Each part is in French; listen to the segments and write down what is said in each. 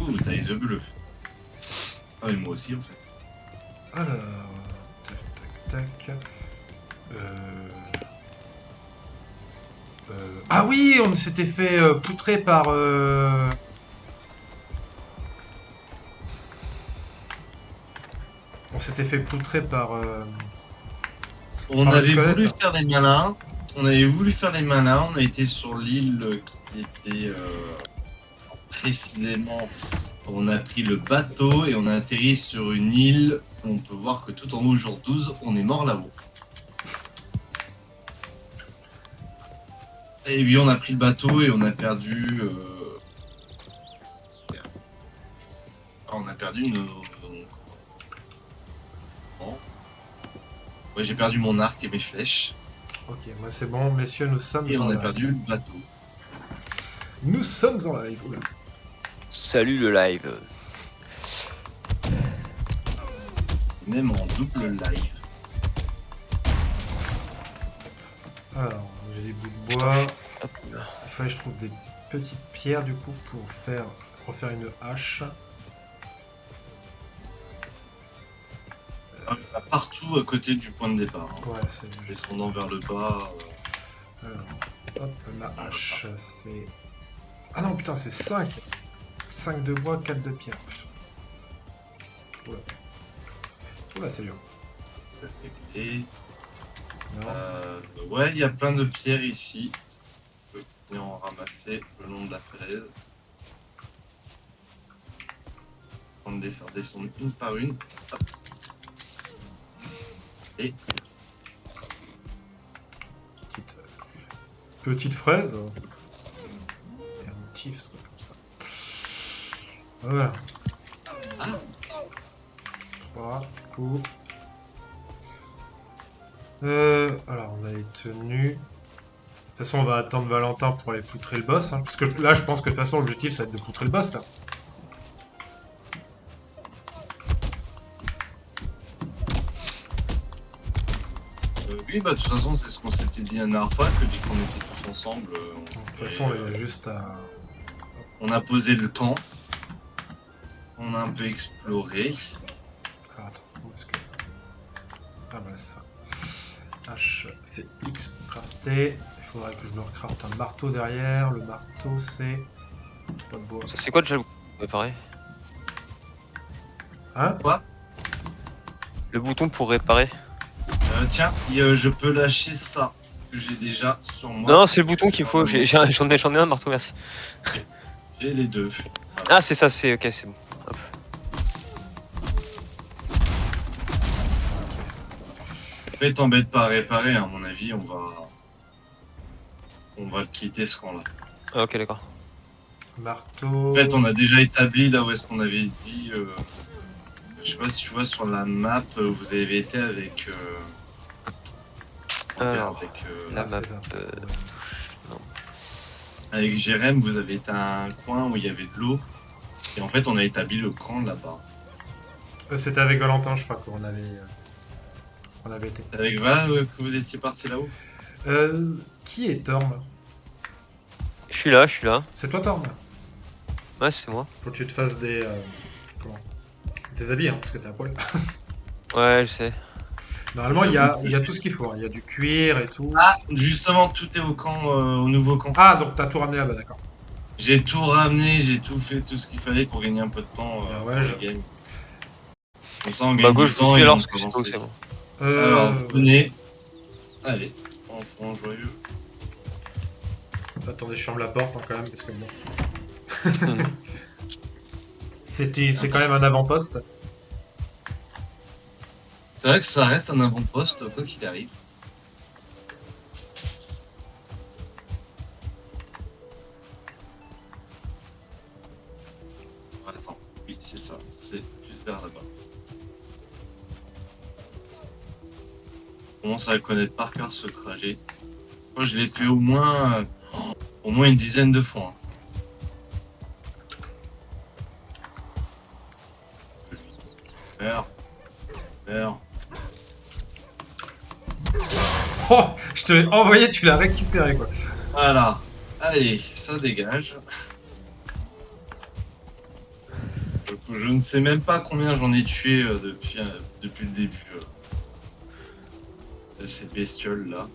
Ouh, t'as les yeux bleus. Ah, mais moi aussi en fait. Alors, tac, tac, tac. Ah oui, on s'était fait poutrer par. On s'était fait poutrer par. On Par le avait voulu squelette. faire les malins. On avait voulu faire les malins. On a été sur l'île qui était précisément. On a pris le bateau et on a atterri sur une île. On peut voir que tout en haut, jour 12, on est mort là-haut. Et oui, on a pris le bateau et on a perdu. On a perdu nos. Bon. Ouais, j'ai perdu mon arc et mes flèches. Ok, moi c'est bon, messieurs, nous sommes Et en on a live. perdu le bateau. Nous sommes en live. Oula. Salut le live. Même en double live. Alors, j'ai des bouts de bois. Hop. Il fallait que je trouve des petites pierres du coup pour refaire une hache. Partout à côté du point de départ. Hein. Ouais, c'est. Descendant vers le bas. Alors, hop, la hache, c'est. Ah non, putain, c'est 5. 5 de bois, 4 de pierre. Oula. Oula, c'est dur. Et Non. ouais, il y a plein de pierres ici. On peut venir en ramasser le long de la falaise. On va les faire descendre une par une. Hop. Et Petite fraise. Et un tif, ça, comme ça. Voilà. Ah. 3 coups. Alors, on a les tenues. De toute façon, on va attendre Valentin pour aller poutrer le boss. Hein, parce que là, je pense que de toute façon, l'objectif, ça va être de poutrer le boss, là. oui, bah de toute façon, c'est ce qu'on s'était dit la dernière fois, que dès qu'on était tous ensemble, De toute façon, il y a juste à... on a posé le camp. On a un peu exploré. Alors, attends, où est-ce que... Ah, bah, c'est ça. H, c'est X pour crafter. Il faudrait que je me recrafte un marteau derrière. Le marteau, c'est... Pas de bois. Ça c'est quoi déjà le bouton pour réparer? Hein? Le bouton pour réparer? Tiens, je peux lâcher ça que j'ai déjà sur moi. Non, c'est le bouton qu'il faut. J'en ai un marteau, merci. J'ai les deux. Ah, c'est ça, c'est ok, c'est bon. Hop. Après, t'embête pas à réparer, à mon avis, on va le quitter ce camp-là. Ah, ok, d'accord. Marteau... En fait, on a déjà établi là où est-ce qu'on avait dit. Je sais pas si tu vois sur la map, vous avez été avec. Alors, avec, la Ah, map. c'est là. Ouais. avec Jérém, vous avez été à un coin où il y avait de l'eau. Et en fait, on a établi le camp là-bas. C'était avec Valentin, je crois qu'on avait... on avait été. Avec Val que vous étiez parti là-haut. Qui est Torm? Je suis là, je suis là. C'est toi, Torm? Ouais, c'est moi. Faut que tu te fasses des... comment? Des habits, hein, parce que t'es à poil. Ouais, je sais. Normalement, il y a tout ce qu'il faut. Hein. Il y a du cuir et tout. Ah, justement, tout est au camp, au nouveau camp. Ah, donc t'as tout ramené là-bas, d'accord. J'ai tout ramené, j'ai tout fait, tout ce qu'il fallait pour gagner un peu de temps Ah pour ouais, le game. Comme ça, on Bah, gagne go, du je temps vous dis et alors on ce que peut c'est avancer. c'est bon. Alors, venez. Allez, enfant joyeux. Attendez, je ferme la porte hein, quand même, parce que bon. C'est quand même un avant-poste. C'est vrai que ça reste un avant-poste, quoi qu'il arrive. Attends, oui, c'est ça, c'est juste vers là-bas. On commence à connaître par cœur ce trajet. Moi, je l'ai fait au moins une dizaine de fois. Meurs. Meurs. Oh, je te l'ai envoyé, tu l'as récupéré quoi. Voilà. Allez, ça dégage. Je ne sais même pas combien j'en ai tué depuis le début de ces bestioles là.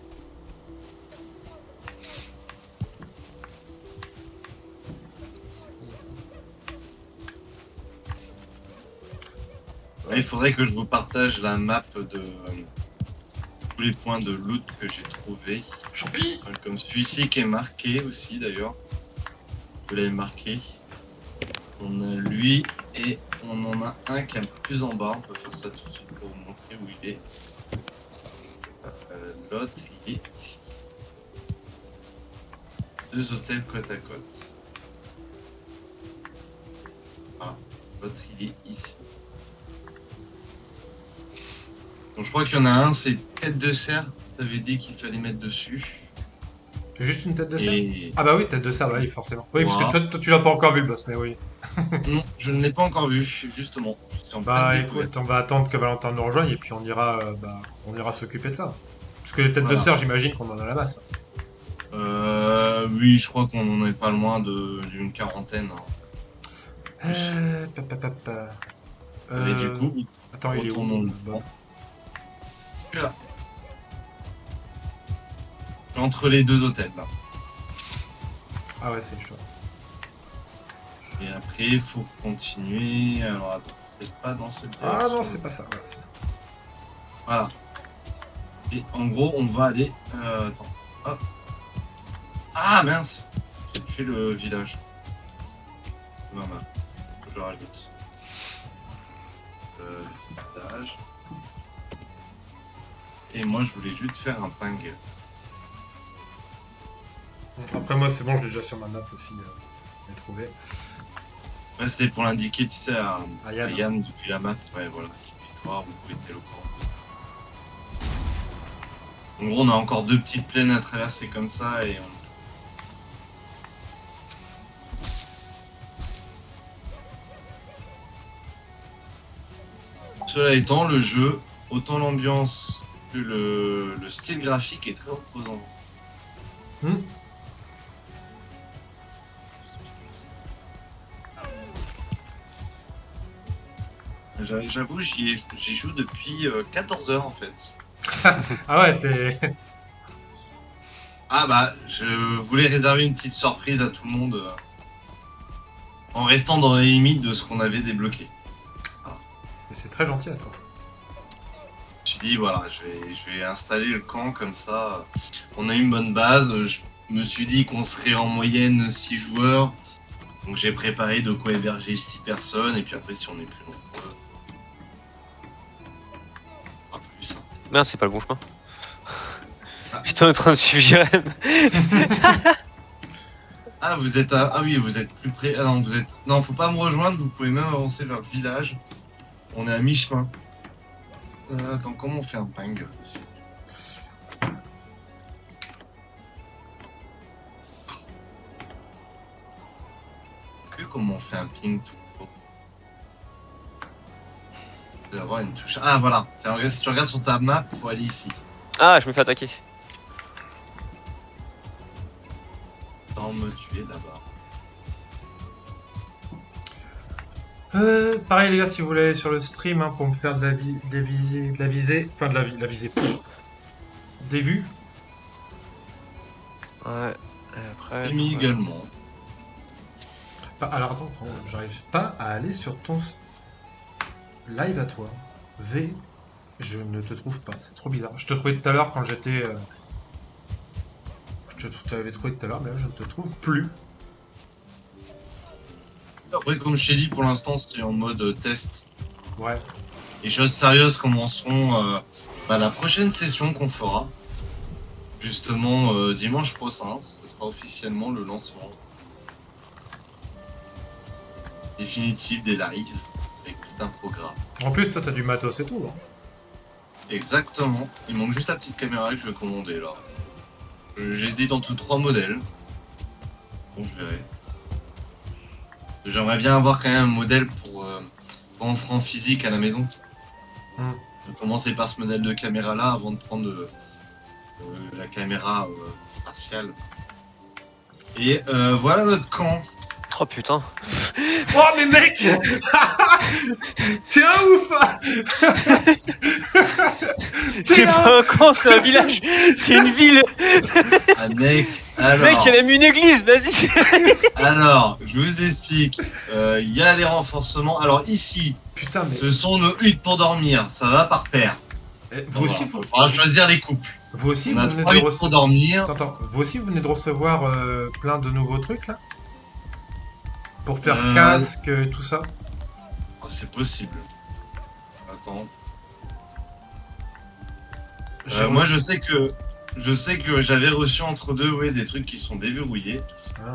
Ouais, il faudrait que je vous partage la map de tous les points de loot que j'ai trouvé. Champi. Comme celui-ci qui est marqué aussi d'ailleurs. Vous l'avez marqué. On a lui et on en a un qui est un peu plus en bas. On peut faire ça tout de suite pour vous montrer où il est. L'autre il est ici. 2 hôtels côte à côte. Voilà. L'autre il est ici. Donc, je crois qu'il y en a un, c'est tête de cerf. T'avais dit qu'il fallait mettre dessus. Juste une tête de cerf. Et Ah bah oui, tête de cerf, oui, forcément. Oui, parce Voilà. que toi, tu l'as pas encore vu le boss, mais oui. non, je ne l'ai pas encore vu, justement. Je suis en Bah pleine découverte. écoute, on va attendre que Valentin nous rejoigne et puis on ira s'occuper de ça. Parce que les têtes de Voilà. cerf, j'imagine qu'on en a la masse. Oui, je crois qu'on en est pas loin d'une quarantaine. Hein. Et du coup, Attends, il est où retournons le Bon. banc. Là. Entre les 2 hôtels là. Ah ouais, c'est chaud. Et après, il faut continuer. Alors attends, c'est pas dans cette direction. Ah non, c'est pas ça. Ouais, c'est ça. Voilà. Et en gros, on va aller. Attends. Hop. Ah mince! J'ai tué le village. Voilà. Faut que je rajoute. Village. Et moi, je voulais juste faire un ping. Après, moi, c'est bon, je l'ai déjà sur ma map aussi. Je l'ai trouvé. Ouais, c'était pour l'indiquer, tu sais, à Yann. Yann depuis la map. Ouais, voilà. Victoire, vous pouvez être au courant. En gros, on a encore 2 petites plaines à traverser comme ça et on... Cela étant, le jeu, autant l'ambiance que le style graphique est très reposant. Hmm. J'avoue, j'y joue depuis 14 heures en fait. Ah ouais, t'es. Ah bah, je voulais réserver une petite surprise à tout le monde en restant dans les limites de ce qu'on avait débloqué. Mais c'est très gentil à toi. Je me suis dit, voilà, je vais installer le camp comme ça. On a une bonne base. Je me suis dit qu'on serait en moyenne 6 joueurs. Donc j'ai préparé de quoi héberger 6 personnes. Et puis après, si on est plus nombreux. Pas plus. Merde, c'est pas le bon chemin. Ah. Putain, on est en train de suivre Jérém. Ah, vous êtes à... Ah oui, vous êtes plus près. Ah non, vous êtes. Non, faut pas me rejoindre. Vous pouvez même avancer vers le village. On est à mi-chemin. Attends, comment on fait un ping? Comment on fait un ping tout court? Il doit y avoir une touche. Ah voilà, tiens, si tu regardes sur ta map, il faut aller ici. Ah, je me fais attaquer. Sans me tuer là-bas. Pareil les gars, si vous voulez aller sur le stream hein, pour me faire de la visée, enfin de la visée, des vues. Ouais. Et après. J'ai mis également. Alors attends, j'arrive pas à aller sur ton live à toi. V, je ne te trouve pas, c'est trop bizarre. Je te trouvais tout à l'heure quand j'étais... Je t'avais trouvé tout à l'heure, mais là je ne te trouve plus. Après, comme je t'ai dit, pour l'instant, c'est en mode test. Ouais. Les choses sérieuses commenceront la prochaine session qu'on fera. Justement, dimanche prochain, ce sera officiellement le lancement définitif des lives avec tout un programme. En plus, toi t'as du matos et tout. Hein. Exactement. Il manque juste la petite caméra que je vais commander là. J'hésite entre 3 modèles. Bon, je verrai. J'aimerais bien avoir quand même un modèle pour quand on fera en physique à la maison. Mm. Je vais commencer par ce modèle de caméra là avant de prendre la caméra spatiale. Et voilà notre camp. Oh putain. Oh mais mec t'es un ouf C'est pas un camp, c'est un village. C'est une ville. Ah mec, Mec, il y a même une église, vas-y. alors, je vous explique. Il y a les renforcements. Alors ici, Putain mais... ce sont nos huttes pour dormir. Ça va par paire. Vous aussi, Il faudra choisir les couples. vous aussi, On a vous venez 3 de huttes pour dormir. Attends, vous aussi, vous venez de recevoir plein de nouveaux trucs là pour faire Euh, casque, tout ça. Oh, c'est possible. Attends. J'ai Moi, reçu- je sais que j'avais reçu entre deux, ouais, des trucs qui sont déverrouillés.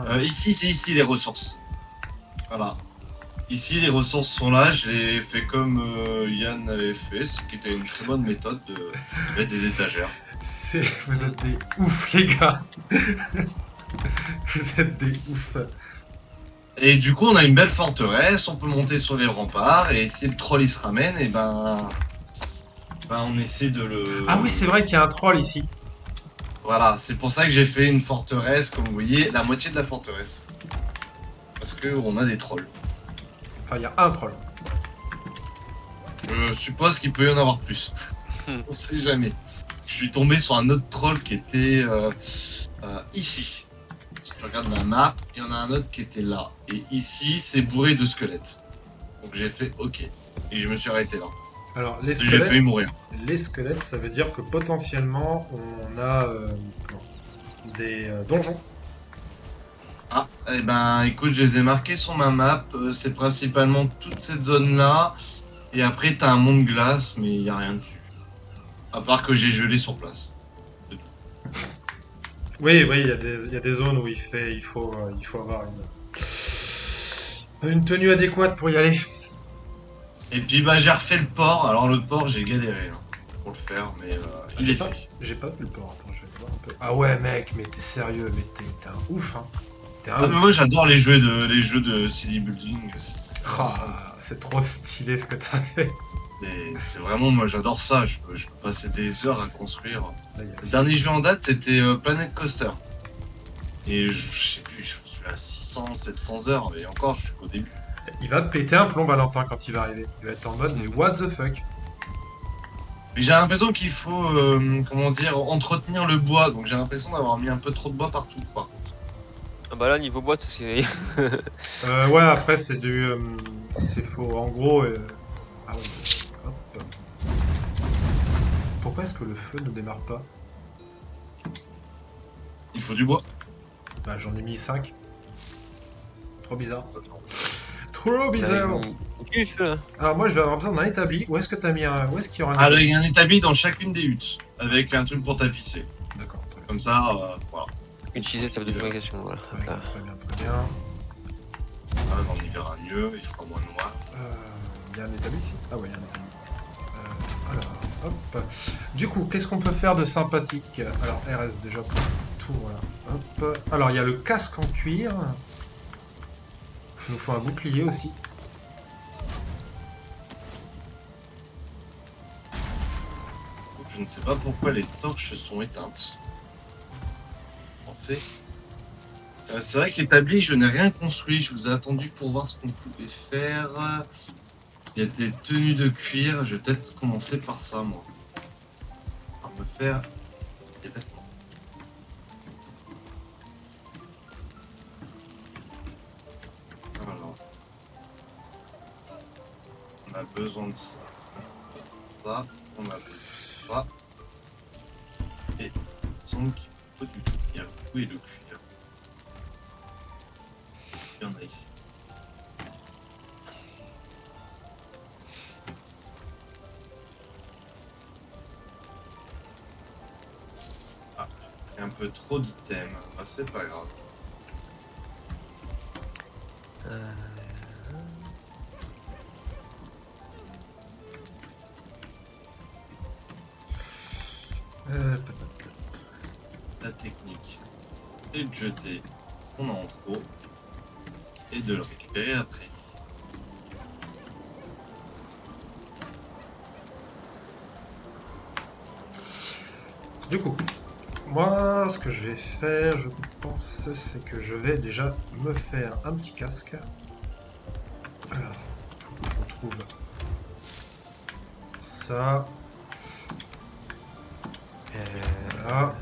Ah, Ici, c'est ici les ressources. Voilà. Ici, les ressources sont là. Je l'ai fait comme Yann avait fait, ce qui était une très bonne méthode de mettre des étagères. vous êtes des oufs les gars. Vous êtes des oufs. Et du coup, on a une belle forteresse. On peut monter sur les remparts. Et si le troll il se ramène, et ben on essaie de le. Ah oui, c'est vrai qu'il y a un troll ici. Voilà, c'est pour ça que j'ai fait une forteresse, comme vous voyez, la moitié de la forteresse. Parce que on a des trolls. Enfin, il y a un troll. Je suppose qu'il peut y en avoir plus. On sait jamais. Je suis tombé sur un autre troll qui était ici. Si tu regardes la map, il y en a un autre qui était là. Et ici, c'est bourré de squelettes. Donc j'ai fait OK. Et je me suis arrêté là. Alors, Et j'ai failli mourir. les squelettes, ça veut dire que potentiellement, on a des donjons. Ah, eh ben écoute, je les ai marqués sur ma map. C'est principalement toute cette zone-là. Et après, t'as un monde glace, mais il n'y a rien dessus. À part que j'ai gelé sur place. Oui, oui, il y a des zones où il faut avoir une tenue adéquate pour y aller. Et puis bah j'ai refait le port. Alors le port, j'ai galéré hein, pour le faire, mais il est fait. J'ai pas vu le port, attends, je vais voir un peu. Ah ouais, mec, mais t'es sérieux, mais t'es un ouf, hein. T'es un Ah, mais ouf. moi j'adore les jeux de city building. Vraiment ça. Ah, c'est trop stylé ce que t'as fait. Et c'est vraiment, moi j'adore ça. Je peux passer des heures à construire. Là, il y a- Le dernier jeu en date, c'était Planet Coaster. Et je sais plus, je suis à 600, 700 heures, et encore, je suis qu'au début. Il va te péter un plomb, Valentin, quand il va arriver. Il va être en mode, mais what the fuck? Mais j'ai l'impression qu'il faut, comment dire, entretenir le bois. Donc j'ai l'impression d'avoir mis un peu trop de bois partout, par contre. Ah bah là, niveau boîte, c'est. Ouais, après, c'est du. C'est faux. En gros. Ah ouais. Hop. Pourquoi est-ce que le feu ne démarre pas? Il faut du bois. Bah, j'en ai mis 5. Trop bizarre. Trop bizarre. Alors, moi, je vais avoir besoin d'un établi. Où est-ce que t'as mis un. Où est-ce qu'il y aura un Ah, là, il y a un établi dans chacune des huttes, avec un truc pour tapisser. D'accord, très bien. Comme ça, voilà. Utiliser table de fabrication, voilà. Très bien, très bien, très bien. Ah, on y verra mieux, il fera moins noir. Il y a un établi ici? Ah ouais, il y a un établi. Alors, hop. Du coup, qu'est-ce qu'on peut faire de sympathique? Alors, RS déjà pour tout, voilà. Hop. Alors, il y a le casque en cuir. Il nous faut un bouclier aussi. Je ne sais pas pourquoi les torches sont éteintes. Pensez. C'est vrai qu'établi, je n'ai rien construit. Je vous ai attendu pour voir ce qu'on pouvait faire. Il y a des tenues de cuir. Je vais peut-être commencer par ça, moi. On va me faire des vêtements. Alors. On a besoin de ça. Ça, on a besoin de ça. Et donc, il faut du cuir. Où est le cuir? Il y en a ici. Ah, il y a un peu trop d'items. Bah, c'est pas grave. La technique, c'est de jeter ce qu'on a en trop et de le récupérer après. Du coup, moi, ce que je vais faire, je pense, c'est que je vais déjà me faire un petit casque. Alors, faut que je retrouve ça. Voilà.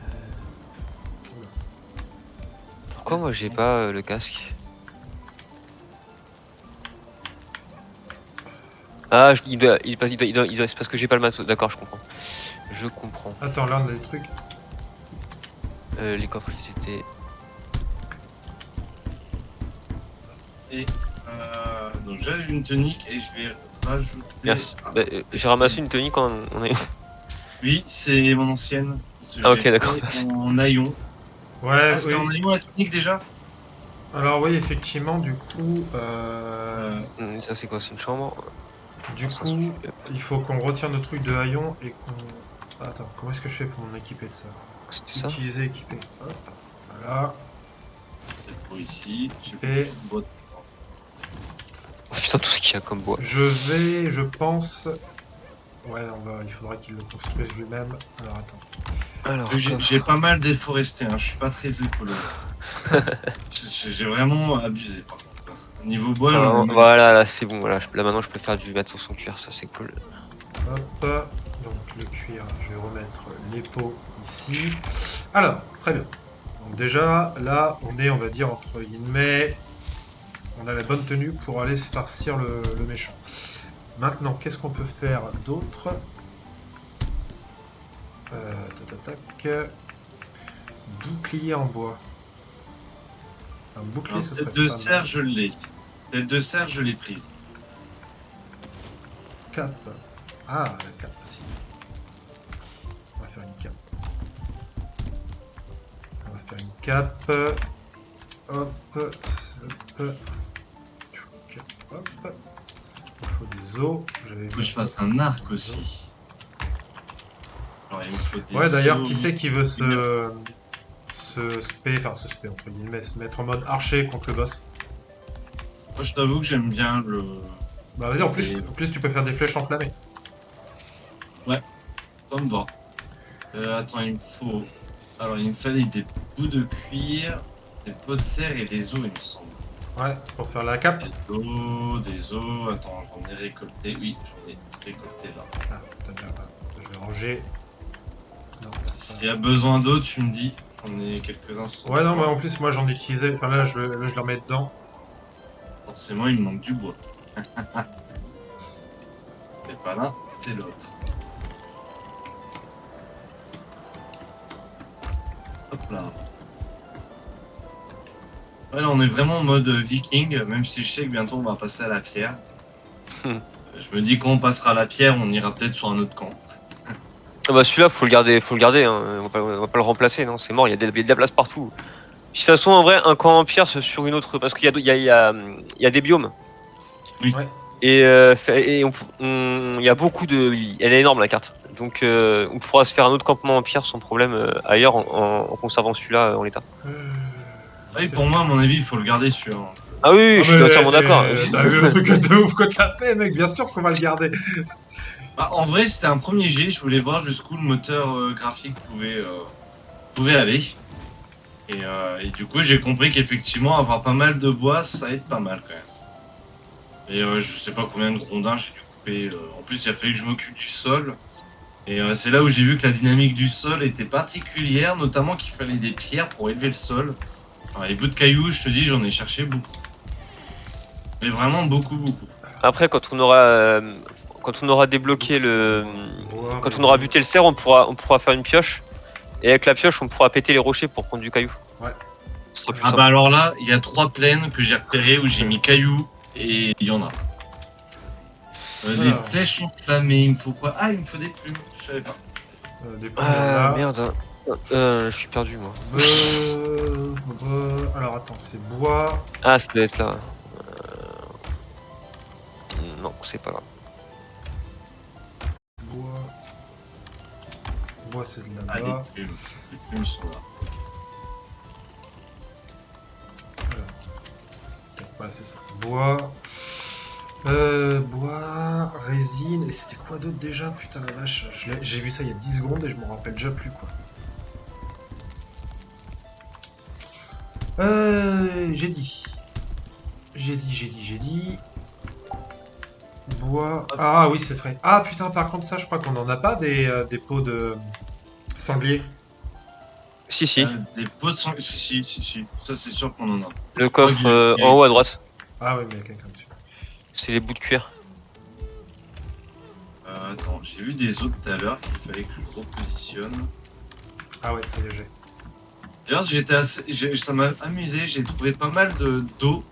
Pourquoi moi j'ai pas le casque? Ah, c'est parce que j'ai pas le matos. D'accord, je comprends. Je comprends. Attends, là on a des trucs. Les coffres, ils étaient. Et donc j'ai une tonique et je vais rajouter. Merci. Ah, Bah, j'ai ramassé une tonique quand on est. oui, c'est mon ancienne. Ah, ok, J'ai d'accord, fait merci. En haillon. Ouais, Ah, c'était en oui. haillon la tonique déjà. Alors oui, effectivement, du coup, Ça, c'est quoi? C'est une chambre? du Ça coup, suffit. il faut qu'on retire nos trucs de haillons et qu'on... Attends, comment est-ce que je fais pour m'en équiper de ça? C'était ça? Utiliser, équiper. Hop, voilà. C'est trop ici. J'ai Et- plus de boîte. Oh, putain, tout ce qu'il y a comme bois. Je pense... Ouais, il faudra qu'il le construise lui-même. Alors attends. Alors, J'ai pas mal déforesté, hein. Je suis pas très écolo. J'ai vraiment abusé par contre. Niveau bois, j'en ai même- voilà, là c'est bon. Voilà, là maintenant je peux faire du matos en cuir, ça c'est cool. Hop, donc le cuir, je vais remettre les pots ici. Alors, très bien. Donc déjà, là, on est, on va dire, entre guillemets, on a la bonne tenue pour aller se farcir le méchant. Maintenant, qu'est-ce qu'on peut faire d'autre? Tac, tac. Bouclier en bois. Un bouclier, Alors, ça serait tête de pas serre, mal. je l'ai. Tête de serre, je l'ai prise. Cape. Ah, la cape, si. On va faire une cape. On va faire une cape. Hop. Hop. Hop. Il faut des os. Il faut que je fasse un arc aussi. Alors, il me faut des Ouais, d'ailleurs, os. qui c'est qui veut se spé, enfin se spé entre guillemets, se mettre en mode archer contre le boss? Moi, je t'avoue que j'aime bien le. Bah vas-y, en Et- plus tu peux faire des flèches enflammées. Ça me va. Attends, il me faut. Alors, il me fallait des bouts de cuir, des pots de serre et des os, il me semble. Ouais, pour faire la cape. Des os. Attends, j'en ai récolté. Oui, j'en ai récolté là. Ah, putain, merde. Je vais ranger. Non, c'est S'il y a besoin d'eau, tu me dis. J'en ai quelques-uns. pas... Ouais, non, mais en plus, moi j'en ai utilisé. Enfin là, je le remets dedans. Forcément, il me manque du bois. C'est pas l'un, c'est l'autre. Hop là. Ouais, là, on est vraiment en mode viking, même si je sais que bientôt on va passer à la pierre. Hmm. Je me dis quand on passera à la pierre, on ira peut-être sur un autre camp. Ah bah celui-là faut le garder, hein. On va pas le remplacer, non, c'est mort, il y a de la place partout. Puis de toute façon en vrai un camp en pierre c'est sur une autre, parce qu'il y a des biomes. Oui. Ouais. Et il y a beaucoup de, elle est énorme la carte. Donc on pourra se faire un autre campement en pierre sans problème ailleurs en conservant celui-là en l'état. Oui, C'est pour ça. moi, à mon avis, il faut le garder celui-là. Ah oui, Ah, je suis mais entièrement d'accord. T'as vu le truc de ouf que t'as fait, mec? Bien sûr qu'on va le garder. Bah, en vrai, c'était un premier jet, je voulais voir jusqu'où le moteur graphique pouvait aller. Et du coup, j'ai compris qu'effectivement, avoir pas mal de bois, ça aide pas mal quand même. Et je sais pas combien de rondins j'ai dû couper. En plus, il a fallu que je m'occupe du sol. Et c'est là où j'ai vu que la dynamique du sol était particulière, notamment qu'il fallait des pierres pour élever le sol. Alors, les bouts de cailloux, je te dis, j'en ai cherché beaucoup. Mais vraiment beaucoup, beaucoup. Après quand on aura débloqué le, Ouais, quand on aura buté le cerf, on pourra faire une pioche. Et avec la pioche, on pourra péter les rochers pour prendre du caillou. Ouais. Ce sera plus Ah simple. bah alors là, il y a 3 plaines que j'ai repérées où j'ai mis cailloux et il y en a. Les Alors. flèches enflammées, il me faut quoi? Ah, il me faut des plumes, je savais pas. Du coup, il y en a. Merde. Je suis perdu moi. Alors attends, c'est bois. Ah, ça doit être là. Non, c'est pas grave. Bois. Bois, c'est de Ah, là-bas. les plumes. Les plumes sont là. Voilà, c'est ça. Bois. Bois, résine. Et c'était quoi d'autre déjà? Putain la vache. J'ai vu ça il y a 10 secondes et je m'en rappelle déjà plus quoi. J'ai dit. J'ai dit. Bois. Ah oui, c'est vrai. Ah putain, par contre, ça, je crois qu'on en a pas des pots de sanglier. Si. Des pots de sang. Si. Ça, c'est sûr qu'on en a. Le crois coffre qu'il y a- en haut à droite. Ah oui, mais il y a quelqu'un dessus. C'est les bouts de cuir. Attends, j'ai vu des os tout à l'heure qu'il fallait que je repositionne. Ah ouais, ça y est, j'ai. D'ailleurs, ça m'a amusé, j'ai trouvé pas mal de d'eau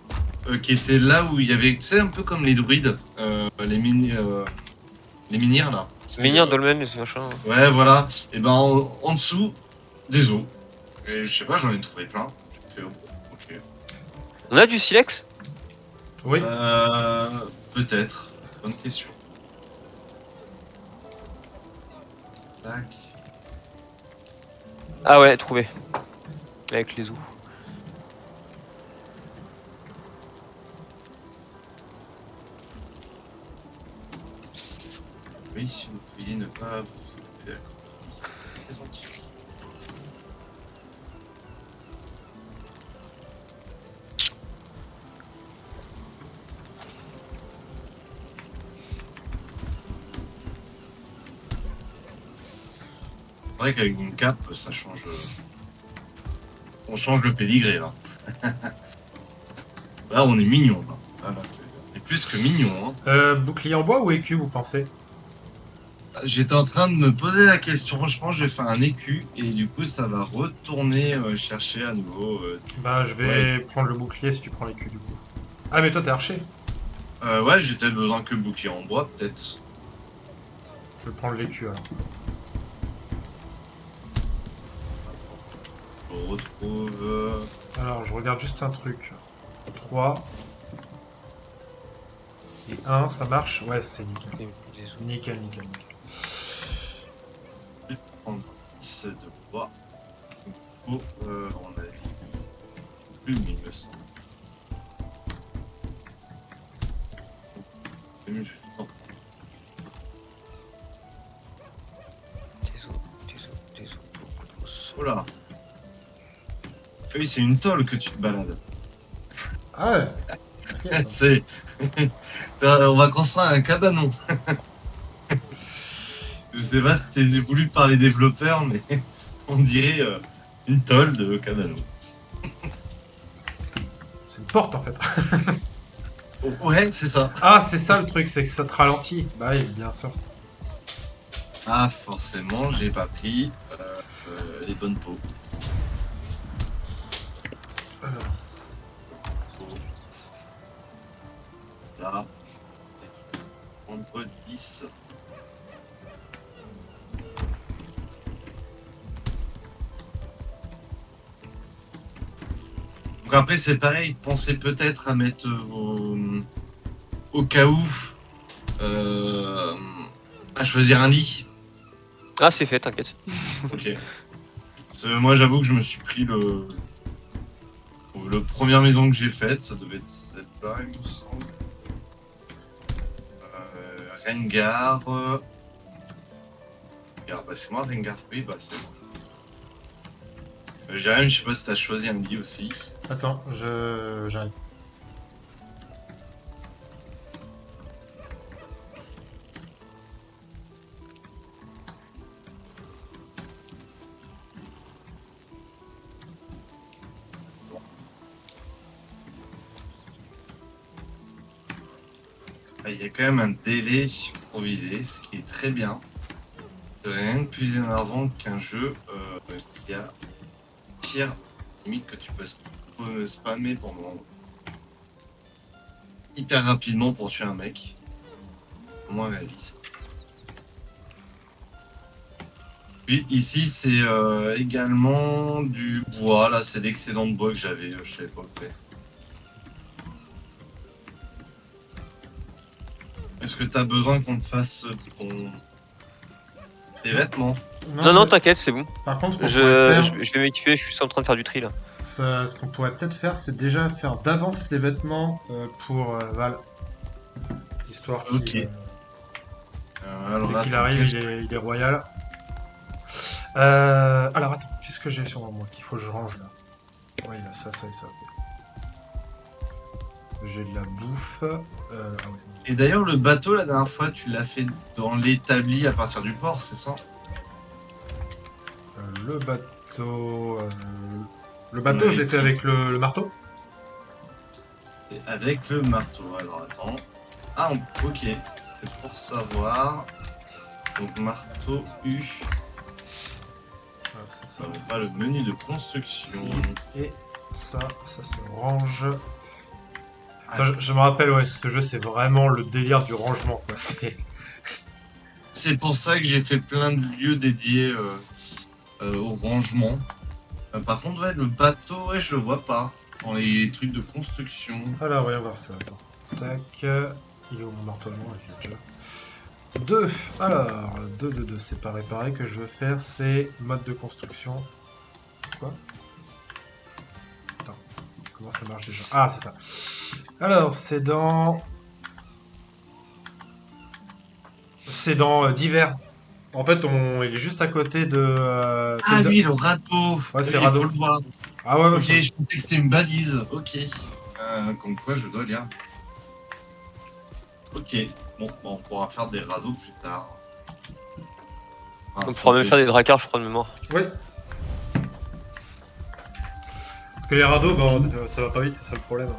qui étaient là où il y avait, tu sais, un peu comme les druides, les minières là. Menhir, dolmen, ce machin. Ouais, voilà. Et ben en dessous, des os. Et je sais pas, j'en ai trouvé plein. J'ai fait, oh, ok. On a du silex? Oui. Peut-être. Bonne question. Tac. Ah ouais, trouvé. Avec les os. Oui, si vous pouviez ne pas vous faire très scientifique. C'est vrai qu'avec une cape, ça change. On change le pédigré là. Là, on est mignon là. On est plus que mignon. Hein. Bouclier en bois ou écu, vous pensez? J'étais en train de me poser la question. Je pense que je vais faire un écu et du coup, ça va retourner chercher à nouveau. Bah, je vais prendre le bouclier si tu prends l'écu, du coup. Ah, mais toi, t'es archer. Ouais, j'ai peut-être besoin que bouclier en bois, peut-être. Je vais prendre l'écu, alors. On retrouve. Alors, je regarde juste un truc. 3. Et 1, ça marche? Ouais, c'est nickel. Les os. Nickel. Prendre 10 de bois. On a plus, mais il me semble. C'est mieux. Non. Des os, beaucoup d'os. Oh là. Oui, c'est une tôle que tu te balades. Ah ouais. Ok, ça. C'est. On va construire un cabanon. Je sais pas si t'es voulu par les développeurs, mais on dirait une tôle de cabanon. C'est une porte, en fait. Oh, ouais, c'est ça. Ah, c'est ça le truc, c'est que ça te ralentit. Bah oui, bien sûr. Ah, forcément, j'ai pas pris les bonnes pots. Alors, Là. Entre 10. Donc après, c'est pareil, pensez peut-être à mettre au cas où à choisir un lit. Ah, c'est fait, t'inquiète. Ok. Parce que moi, j'avoue que je me suis pris le première maison que j'ai faite, ça devait être cette-là, il me semble. Rengar. Rengar, bah c'est moi Rengar. Oui, bah c'est moi. Jérém, je sais pas si t'as choisi un lit aussi. attends, j'arrive. Ah, il y a quand même un délai pour viser, ce qui est très bien. C'est rien de plus énervant qu'un jeu qui a tir limite que tu peux spammer pendant hyper rapidement pour tuer un mec. Moins réaliste. Puis ici c'est également du bois, là c'est l'excédent de bois que j'avais, je savais pas le faire. Est-ce que t'as besoin qu'on te fasse tes vêtements? Non, mais t'inquiète, c'est bon. par contre, ce qu'on pourrait faire, Je vais m'équiper, je suis en train de faire du tri là. ce qu'on pourrait peut-être faire, c'est déjà faire d'avance les vêtements pour Val. Histoire qu'il Ok. Alors, dès qu'il attends, arrive, qu'est-ce il est royal. Alors attends, qu'est-ce que j'ai sur moi qu'il faut que je range là? Ouais, il a ça et ça. J'ai de la bouffe. Ah ouais. Et d'ailleurs, le bateau, la dernière fois, tu l'as fait dans l'établi à partir du port, c'est ça? Le bateau. Le bateau, je l'ai fait avec le marteau. Et avec le marteau. Alors attends. Ah, ok. C'est pour savoir. Donc marteau U. Voilà, c'est Ça ça. va pas le menu de construction. Et ça se range. Ah, Attends, je me rappelle, ouais, ce jeu, c'est vraiment le délire du rangement, quoi. c'est pour ça que j'ai fait plein de lieux dédiés au rangement. Par contre, ouais, le bateau, ouais, je le vois pas dans les trucs de construction. Alors, voyons voir ça. Attends. Tac. Il est où mon marteau? Non, il est déjà. 2. Alors, 2. C'est pas réparé que je veux faire, c'est mode de construction. Quoi? Attends. Comment ça marche déjà? Ah, c'est ça. Alors, c'est dans. C'est dans divers. En fait, il est juste à côté de. Ah c'est oui, le radeau. Ouais, c'est Il radeau. faut le voir. Ah ouais, Ok, je pensais que c'était une balise. Ok. Comme quoi, je dois lire. Ok. Bon, on pourra faire des radeaux plus tard. Ah, On pourra même faire des dracars, je crois, de mémoire. Oui. Parce que les radeaux, bah, ça va pas vite, c'est ça le problème.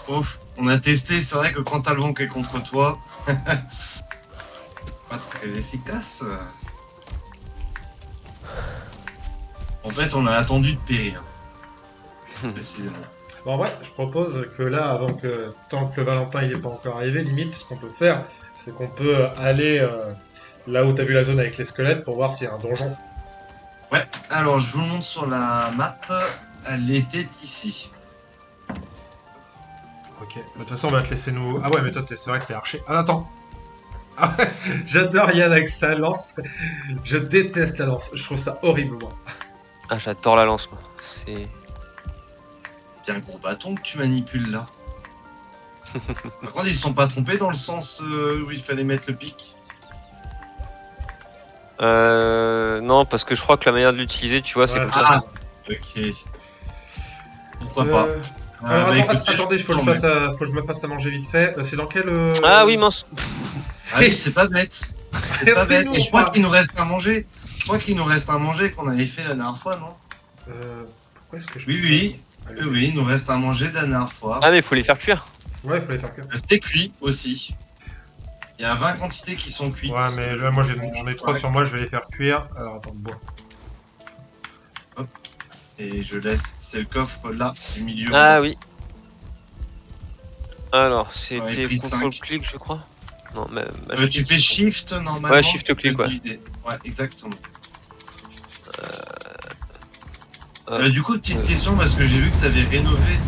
Ouf, on a testé, c'est vrai que quand t'as le vent qui est contre toi, pas très efficace. En fait, on a attendu de périr. Précisément. Bon, en vrai, je propose que là, tant que le Valentin il est pas encore arrivé, limite, ce qu'on peut faire, c'est qu'on peut aller là où t'as vu la zone avec les squelettes pour voir s'il y a un donjon. Ouais, alors je vous le montre sur la map. Elle était ici. Ok, de toute façon, on va te laisser nous. Ah ouais, mais toi, c'est vrai que t'es archer. Ah, attends. Ah ouais, j'adore Yann avec sa lance. Je déteste la lance. Je trouve ça horrible, moi. Ah, j'adore la lance, moi. C'est. Bien gros bâton que tu manipules là. Par contre, ils se sont pas trompés dans le sens où il fallait mettre le pic. Non, parce que je crois que la manière de l'utiliser, tu vois, c'est Ouais, comme c'est ça. Ah, ok. Pourquoi pas. Alors, Bah, attends, écoutez, attendez, je faut que t'en mets. faut que je me fasse à manger vite fait. C'est dans quel. Ah oui, mince. Ah oui, c'est pas bête. C'est pas bête. Fais-nous, Et je crois enfin. qu'il nous reste à manger. Je crois qu'il nous reste à manger qu'on avait fait la dernière fois, non? Pourquoi est-ce que je. Oui, peux oui. pas- Oui, oui, il nous reste à manger de la dernière fois. Ah, mais il faut les faire cuire. Ouais, il faut les faire cuire. C'était cuit aussi. Il y a 20 quantités qui sont cuites. Ouais, mais là, moi, j'en ai 3 sur moi, je vais les faire cuire. Alors, attends, bois. Et je laisse, c'est le coffre là, du milieu. Ah oui. Alors, J'en ai c'était pris contrôle 5. clic, je crois. Non, mais. Tu fais shift normalement. Ouais, shift clic, pour ouais. diviser. Ouais, exactement. Ouais. Du coup, petite question, parce que j'ai vu que tu avais rénové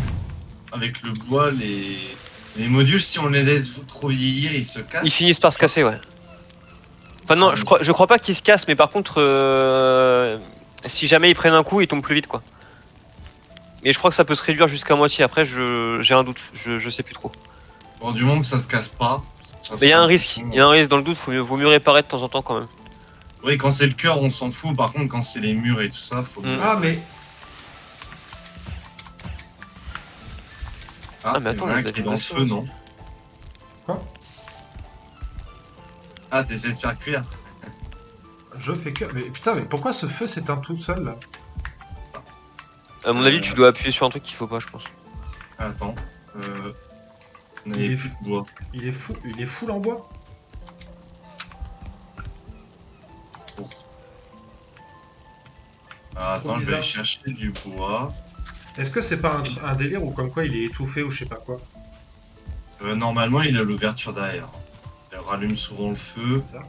avec le bois les modules. Si on les laisse trop vieillir, ils se cassent. Ils finissent par se casser, ouais. Enfin, non, Ah, je crois pas qu'ils se cassent, mais par contre, si jamais ils prennent un coup, ils tombent plus vite, quoi. Mais je crois que ça peut se réduire jusqu'à moitié. Après, j'ai un doute. Je sais plus trop. Bon, du moment que ça se casse pas. Mais il y a un risque. Il y a un risque dans le doute. Vaut mieux réparer de temps en temps quand même. Oui, quand c'est le cœur, on s'en fout. Par contre, quand c'est les murs et tout ça, faut. Ah, mais. Ah, mais il y en attends, a un il y a qui est de dans le la feu, non? Quoi? Ah, t'essaies de faire cuire. Je fais cuire. Mais putain, mais pourquoi ce feu s'éteint tout seul là? À mon avis, tu dois appuyer sur un truc qu'il faut pas, je pense. Attends. On Il avait est plus de bois. Il est full en bois. Alors, attends, je vais bizarre. aller chercher du bois. Est-ce que c'est pas un délire ou comme quoi il est étouffé ou je sais pas quoi? Normalement, il a l'ouverture derrière. Il rallume souvent le feu. Ça.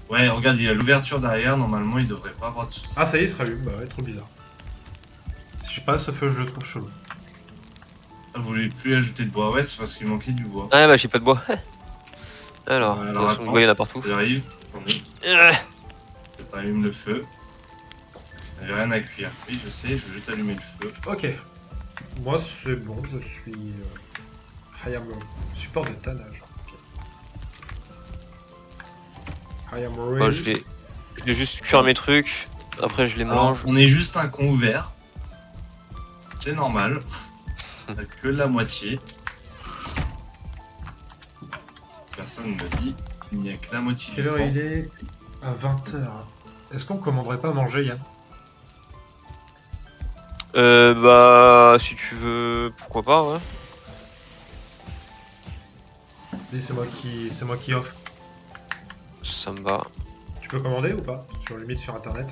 Ouais, regarde, il a l'ouverture derrière. Normalement, il devrait pas avoir de soucis. Ah, ça y est, il se rallume. Bah ouais, trop bizarre. Je sais pas, ce feu, je le trouve chelou. Vous voulez plus ajouter de bois? Ouais, c'est parce qu'il manquait du bois. Ah bah j'ai pas de bois. Alors, Ouais, de alors, toute façon, attends. le bois, il y en a partout. J'arrive. Attendez, Euh, je t'allume le feu. J'ai rien à cuire. Oui, je sais, je vais juste allumer le feu. Ok. Moi, c'est bon, je suis. I am support de tannage. I am ready. Moi, je vais juste cuire mes trucs. Après, je les Alors, mange. on est juste un con ouvert. C'est normal. T'as que la moitié. Personne ne me dit qu'il n'y a que la moitié. Quelle heure il est? À 20h. Est-ce qu'on commanderait pas à manger, Yann? Bah, si tu veux, pourquoi pas, ouais. Si, c'est moi qui offre. Ça me va. Tu peux commander ou pas? Sur limite sur internet.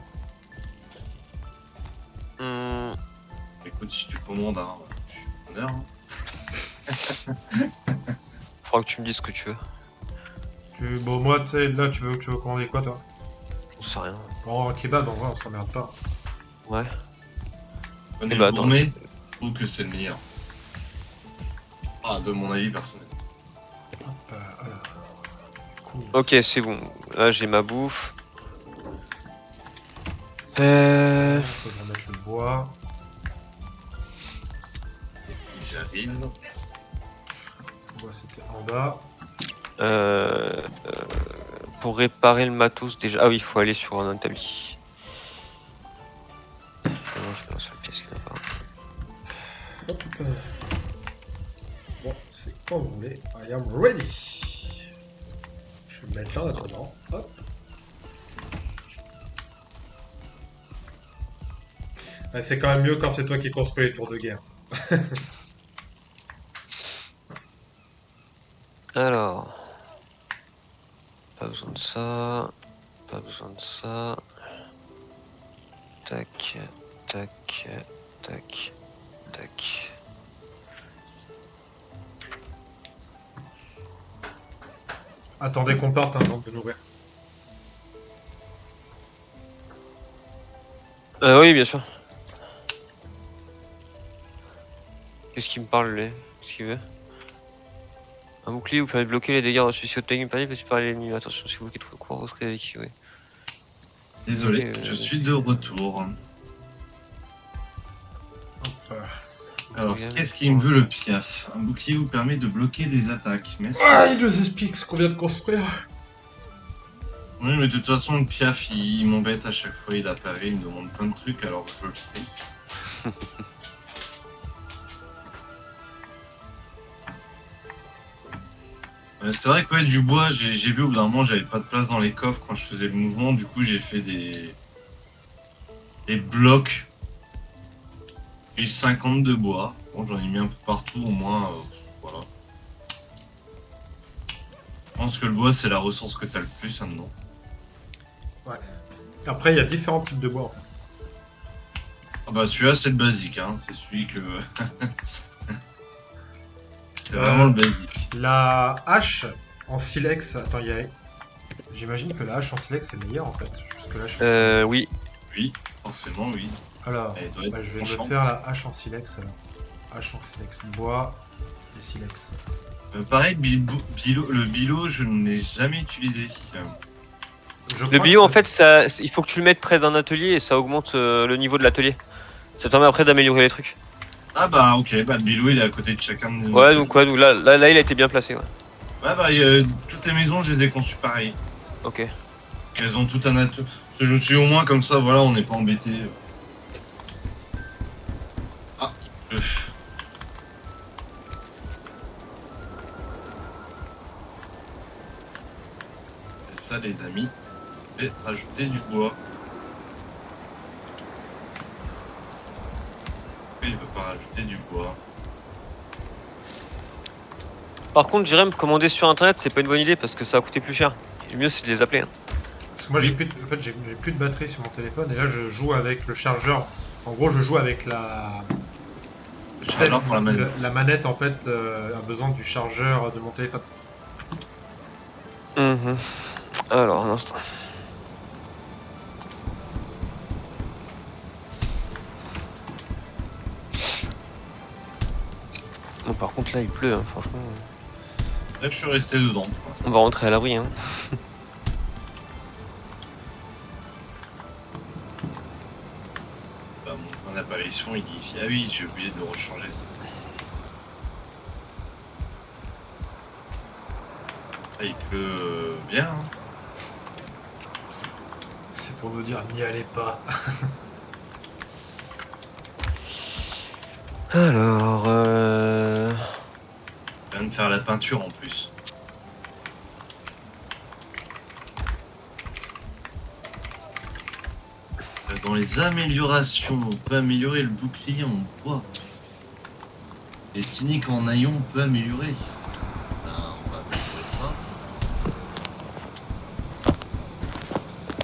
Écoute, si tu commandes, hein, je suis preneur. Hein. Faudra que tu me dises ce que tu veux. Bon, moi, tu sais, là, tu veux commander quoi, toi? J'en sais rien. Oh, un kebab, en vrai, on s'emmerde pas. Ouais. Connais Eh bah, le gourmet, je trouve que c'est le meilleur. Ah, de mon avis personnel. Hop, alors. Cool. Ok, c'est bon. Là, j'ai ma bouffe. Faut que je remette le bois. J'arrive. Le bois, c'était en bas. Pour réparer le matos déjà. Ah oui, il faut aller sur un établi. Non, je peux sur le pièce qu'il n'y en a pas. Hop. Bon, c'est quand vous voulez. I am ready. Je vais me mettre là en attendant. Hop. Ouais, c'est quand même mieux quand c'est toi qui construis les tours de guerre. Alors. Pas besoin de ça. Pas besoin de ça. Tac. Tac. Tac. Tac. Attendez qu'on parte avant de nourrir. Oui, bien sûr. Qu'est-ce qu'il me parle, lui? Qu'est-ce qu'il veut? Un bouclier vous permet de bloquer les dégâts reçus si votre taille panique peut séparer l'ennemi. Attention, si vous bloquez trop court, vous serez avec. Ouais. Désolé, Ok, je suis de retour. Hop. Alors, qu'est-ce qui me veut le piaf? Un bouclier vous permet de bloquer des attaques. Merci. Ah, il nous explique ce qu'on vient de construire. Oui, mais de toute façon, le piaf, il m'embête à chaque fois. Il apparaît, il me demande plein de trucs, alors je le sais. C'est vrai que ouais, du bois, j'ai vu au bout d'un moment, j'avais pas de place dans les coffres quand je faisais le mouvement. Du coup, j'ai fait des blocs. J'ai 50 de bois. Bon, j'en ai mis un peu partout, au moins. Voilà. Je pense que le bois, c'est la ressource que t'as le plus là-dedans. Ouais. Après, il y a différents types de bois. Ah bah, celui-là, c'est le basique, hein. C'est celui que. C'est vraiment le basique. La hache en silex. Attends, il y a. J'imagine que la hache en silex est meilleure en fait. Parce que là, Oui. Oui, forcément, oui. Alors, Elle doit être je vais me tranchante. faire la hache en silex alors. Hache en silex, bois et silex. Pareil, le bilo, je ne l'ai jamais utilisé. Je Le crois bio, que en fait, ça, il faut que tu le mettes près d'un atelier et ça augmente le niveau de l'atelier. Ça te permet après d'améliorer les trucs. Ah bah ok, bah le bilo il est à côté de chacun de nos Ouais, donc là, il a été bien placé. Ouais. Ouais bah toutes les maisons je les ai conçues pareil. Ok. Elles ont tout un atelier. Je me suis au moins comme ça, voilà, on n'est pas embêté. Ah, il pleut. C'est ça les amis. Je vais rajouter du bois. Il ne veut pas rajouter du bois. Par contre, j'irais me commander sur internet, c'est pas une bonne idée parce que ça va coûter plus cher. Le mieux, c'est de les appeler. Hein. Parce que moi, j'ai plus de batterie sur mon téléphone et là, je joue avec le chargeur. En gros, je joue avec la. Le chargeur pour la manette. La manette en fait a besoin du chargeur de mon téléphone. Alors, un instant. Bon, par contre, là, il pleut, hein, franchement. Là je suis resté dedans pour l'instant. On va rentrer à l'abri. Hein. Bah, mon apparition il dit ici. Ah oui, j'ai oublié de rechanger ça. Ah, il pleut bien. Hein. C'est pour nous dire n'y allez pas. Alors, Je viens de faire la peinture en plus. Dans les améliorations, on peut améliorer le bouclier en bois. Les tuniques en naillon, on peut améliorer. Ben, on va améliorer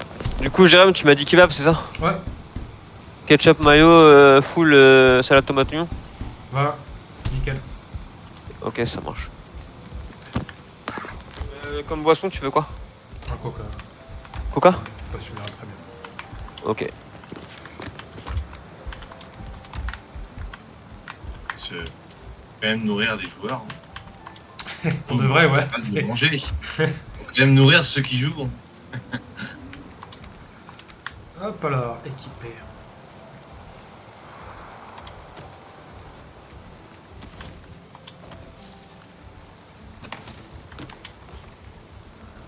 ça. du coup, Jérôme, tu m'as dit kebab, c'est ça? Ouais, Ketchup, mayo, full, salade tomate oignon. voilà, nickel. Ok, ça marche. Comme boisson, tu veux quoi? Un coca, Coca? ça suffira très bien. Ok. Parce que quand même nourrir les joueurs. Hein. Pour de vrai, ouais. Pas de c'est- manger. Faut quand même nourrir ceux qui jouent. Hein. Hop alors, équipé.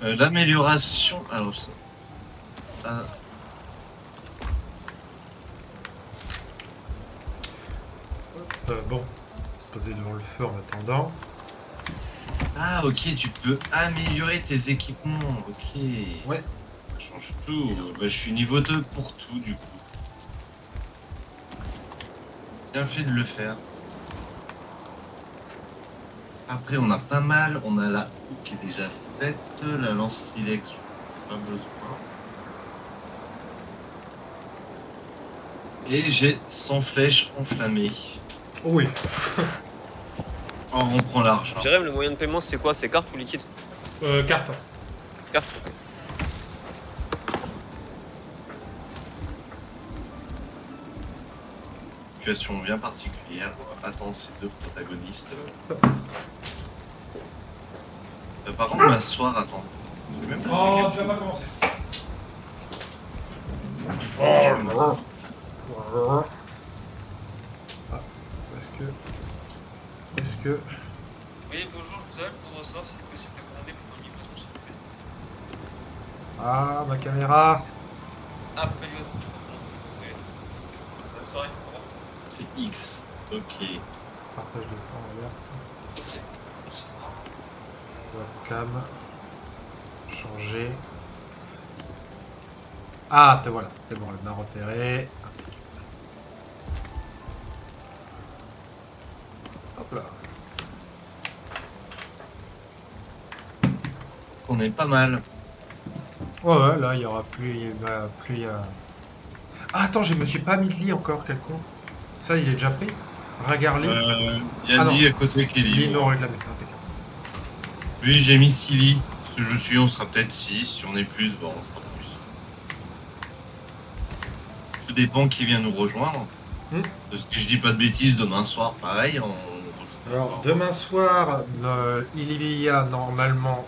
L'amélioration. Alors ça. Bon, se poser devant le feu en attendant. Ah ok, tu peux améliorer tes équipements. Ok. Ouais. Ça change tout. Bah, je suis niveau 2 pour tout du coup. Bien fait de le faire. Après on a pas mal. On a la houe qui est déjà faite. La lance silex, pas besoin. Et j'ai 100 flèches enflammées. Oh oui. Oh, on prend l'argent. Jérôme, le moyen de paiement, c'est quoi? C'est carte ou liquide? Carte. Carte. Ok. Situation bien particulière. On va attendre ces deux protagonistes. Par contre, m'asseoir, attends. J'ai même pas Oh, fait tu vas pas commencer. quelque chose. Ah, est-ce que... Oui, bonjour, je vous appelle pour savoir si c'est possible de commander pour le livre, s'il vous plaît. Ah, ma caméra. Ah, vous payez votre oui. Bonne soirée, au revoir. C'est X. Ok. Partage d'écran alerte. Ok. Webcam. Changer. Ah, te voilà. C'est bon, elle m'a repéré. Hop là. On est pas mal. Ouais, ouais, là, il y aura plus... Il y a plus... Ah, attends, je me suis pas mis de lit encore, quel con. Ça, il est déjà pris. Ragar lit. Il y a Ah non. lit à côté qui est Lit non libre. réclamé. Impeccable. Oui, j'ai mis 6 lits. Parce que je suis, on sera peut-être 6. Si on est plus, bon, on sera plus. Tout dépend qui vient nous rejoindre. Parce que je dis pas de bêtises, demain soir, pareil. Alors, demain soir, il y a normalement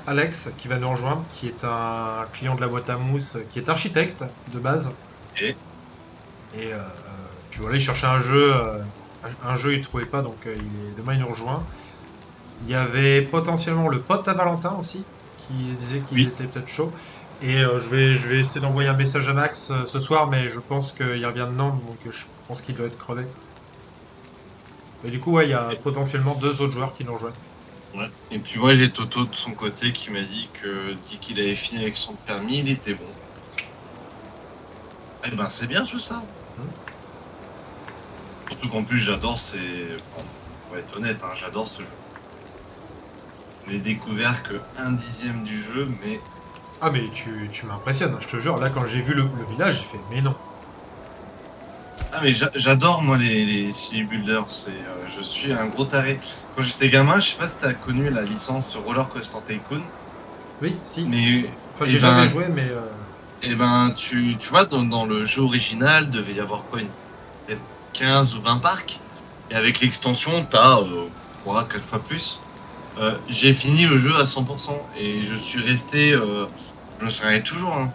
Alex qui va nous rejoindre, qui est un client de la boîte à mousse, qui est architecte de base. Et Et tu vois, là, il cherchait un jeu, il trouvait pas, donc demain, il nous rejoint. Il y avait potentiellement le pote à Valentin aussi, qui disait qu'il Oui. était peut-être chaud. Et je vais essayer d'envoyer un message à Max ce soir, mais je pense qu'il revient de Nantes, donc je pense qu'il doit être crevé. Et du coup, ouais, il y a potentiellement 2 autres joueurs qui nous rejoignent. ouais. Et puis moi, j'ai Toto de son côté qui m'a dit qu'il avait fini avec son permis, il était bon. Eh ben, c'est bien tout ça. Surtout qu'en plus, j'adore ces. Bon, on va être honnête, hein, j'adore ce jeu. Je n'ai découvert que 1/10 du jeu, mais Ah, mais tu m'impressionnes, hein, je te jure. Là, quand j'ai vu le village, j'ai fait, mais non. ah mais j'adore moi les city builders. Je suis un gros taré. Quand j'étais gamin, je sais pas si t'as connu la licence Roller Coaster Tycoon, Oui, si. mais Enfin, eh j'ai ben, jamais joué, mais. tu vois dans le jeu original devait y avoir quoi, peut-être 15 ou 20 parcs, et avec l'extension t'as 3-4 fois plus. J'ai fini le jeu à 100% et je suis resté, je me souviens toujours, hein.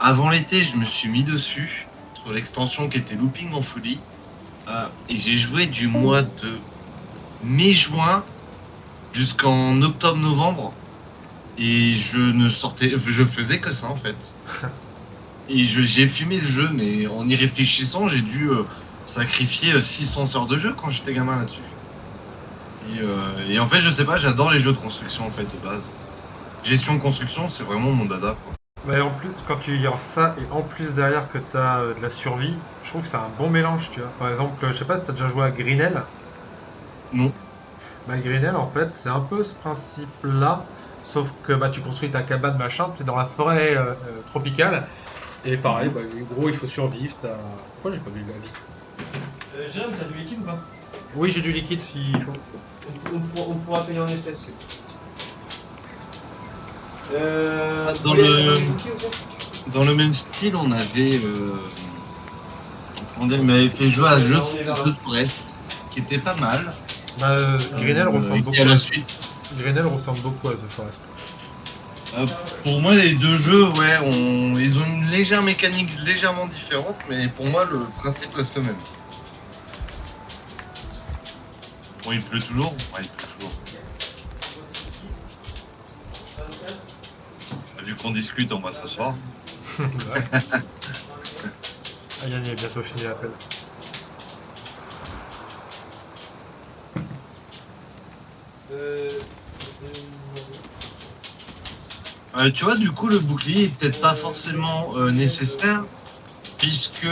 Avant l'été, je me suis mis dessus sur l'extension qui était Looping en folie, et j'ai joué du mois de mai-juin jusqu'en octobre-novembre, et je faisais que ça en fait. Et j'ai fumé le jeu, mais en y réfléchissant, j'ai dû sacrifié 600 heures de jeu quand j'étais gamin là-dessus. Et en fait, je sais pas, j'adore les jeux de construction en fait de base. Gestion construction, c'est vraiment mon dada quoi. Mais en plus, quand tu y as ça, et en plus derrière que tu as de la survie, je trouve que c'est un bon mélange, tu vois. Par exemple, je sais pas si tu as déjà joué à Greenell. Non. Bah, Greenell, en fait, c'est un peu ce principe-là, sauf que bah, tu construis ta cabane, machin, tu es dans la forêt tropicale, et pareil, bah, gros, il faut survivre. Pourquoi j'ai pas vu la vie? Jérôme, t'as du liquide ou pas? Oui, j'ai du liquide s'il faut. On pourra payer en espèces. Dans le même style, on avait. Comment dire, il m'avait fait jouer à The Forest, qui était pas mal. Bah, Greenell ressemble et beaucoup qui à la suite. Greenell ressemble beaucoup à The Forest. Pour moi, les deux jeux, ouais, ils ont une légère mécanique légèrement différente, mais pour moi, le principe reste le même. Bon, il pleut toujours. Ouais, il pleut toujours. Vu qu'on discute, on va s'asseoir. Ouais. Ah, Yann, il est bientôt fini l'appel. Tu vois, du coup, le bouclier est peut-être pas forcément nécessaire, puisque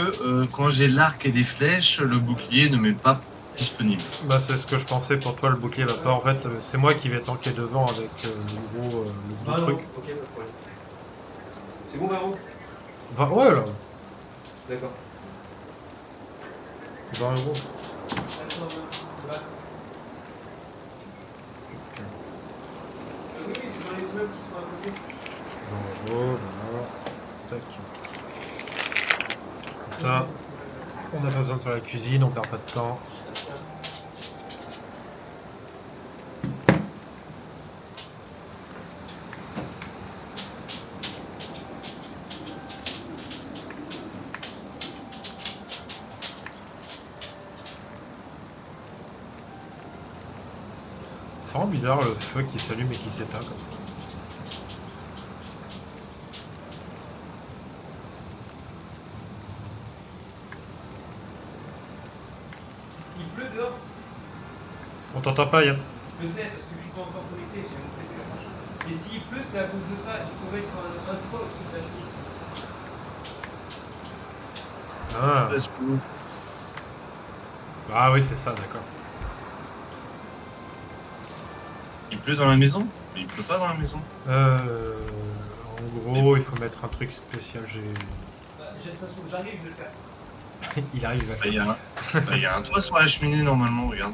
quand j'ai l'arc et des flèches, le bouclier ne m'est pas disponible. Bah, c'est ce que je pensais pour toi, le bouclier va pas. En fait, c'est moi qui vais tanker devant avec le gros truc. Ok, pas de problème. C'est bon, Baron? Ouais, là, D'accord. 20 €. Oui, c'est dans les immeubles qui sont à côté. 20 €, voilà. Tac. Comme ça, on n'a pas besoin de faire la cuisine, on perd pas de temps. C'est vraiment bizarre le feu qui s'allume et qui s'éteint comme ça. Il pleut dehors. On t'entend pas, Yann. Je sais, parce que je suis pas encore connecté, j'ai mon PC là. Et s'il pleut, c'est à cause de ça. Il faut mettre un toit au-dessus de la cheminée. Ah, Parce que- ah oui, c'est ça, d'accord. Il pleut dans la maison, mais il pleut pas dans la maison. En gros, il faut mettre un truc spécial. De toute façon, j'arrive, je vais le faire. Il arrive. Il y a un toit sur la cheminée normalement, regarde.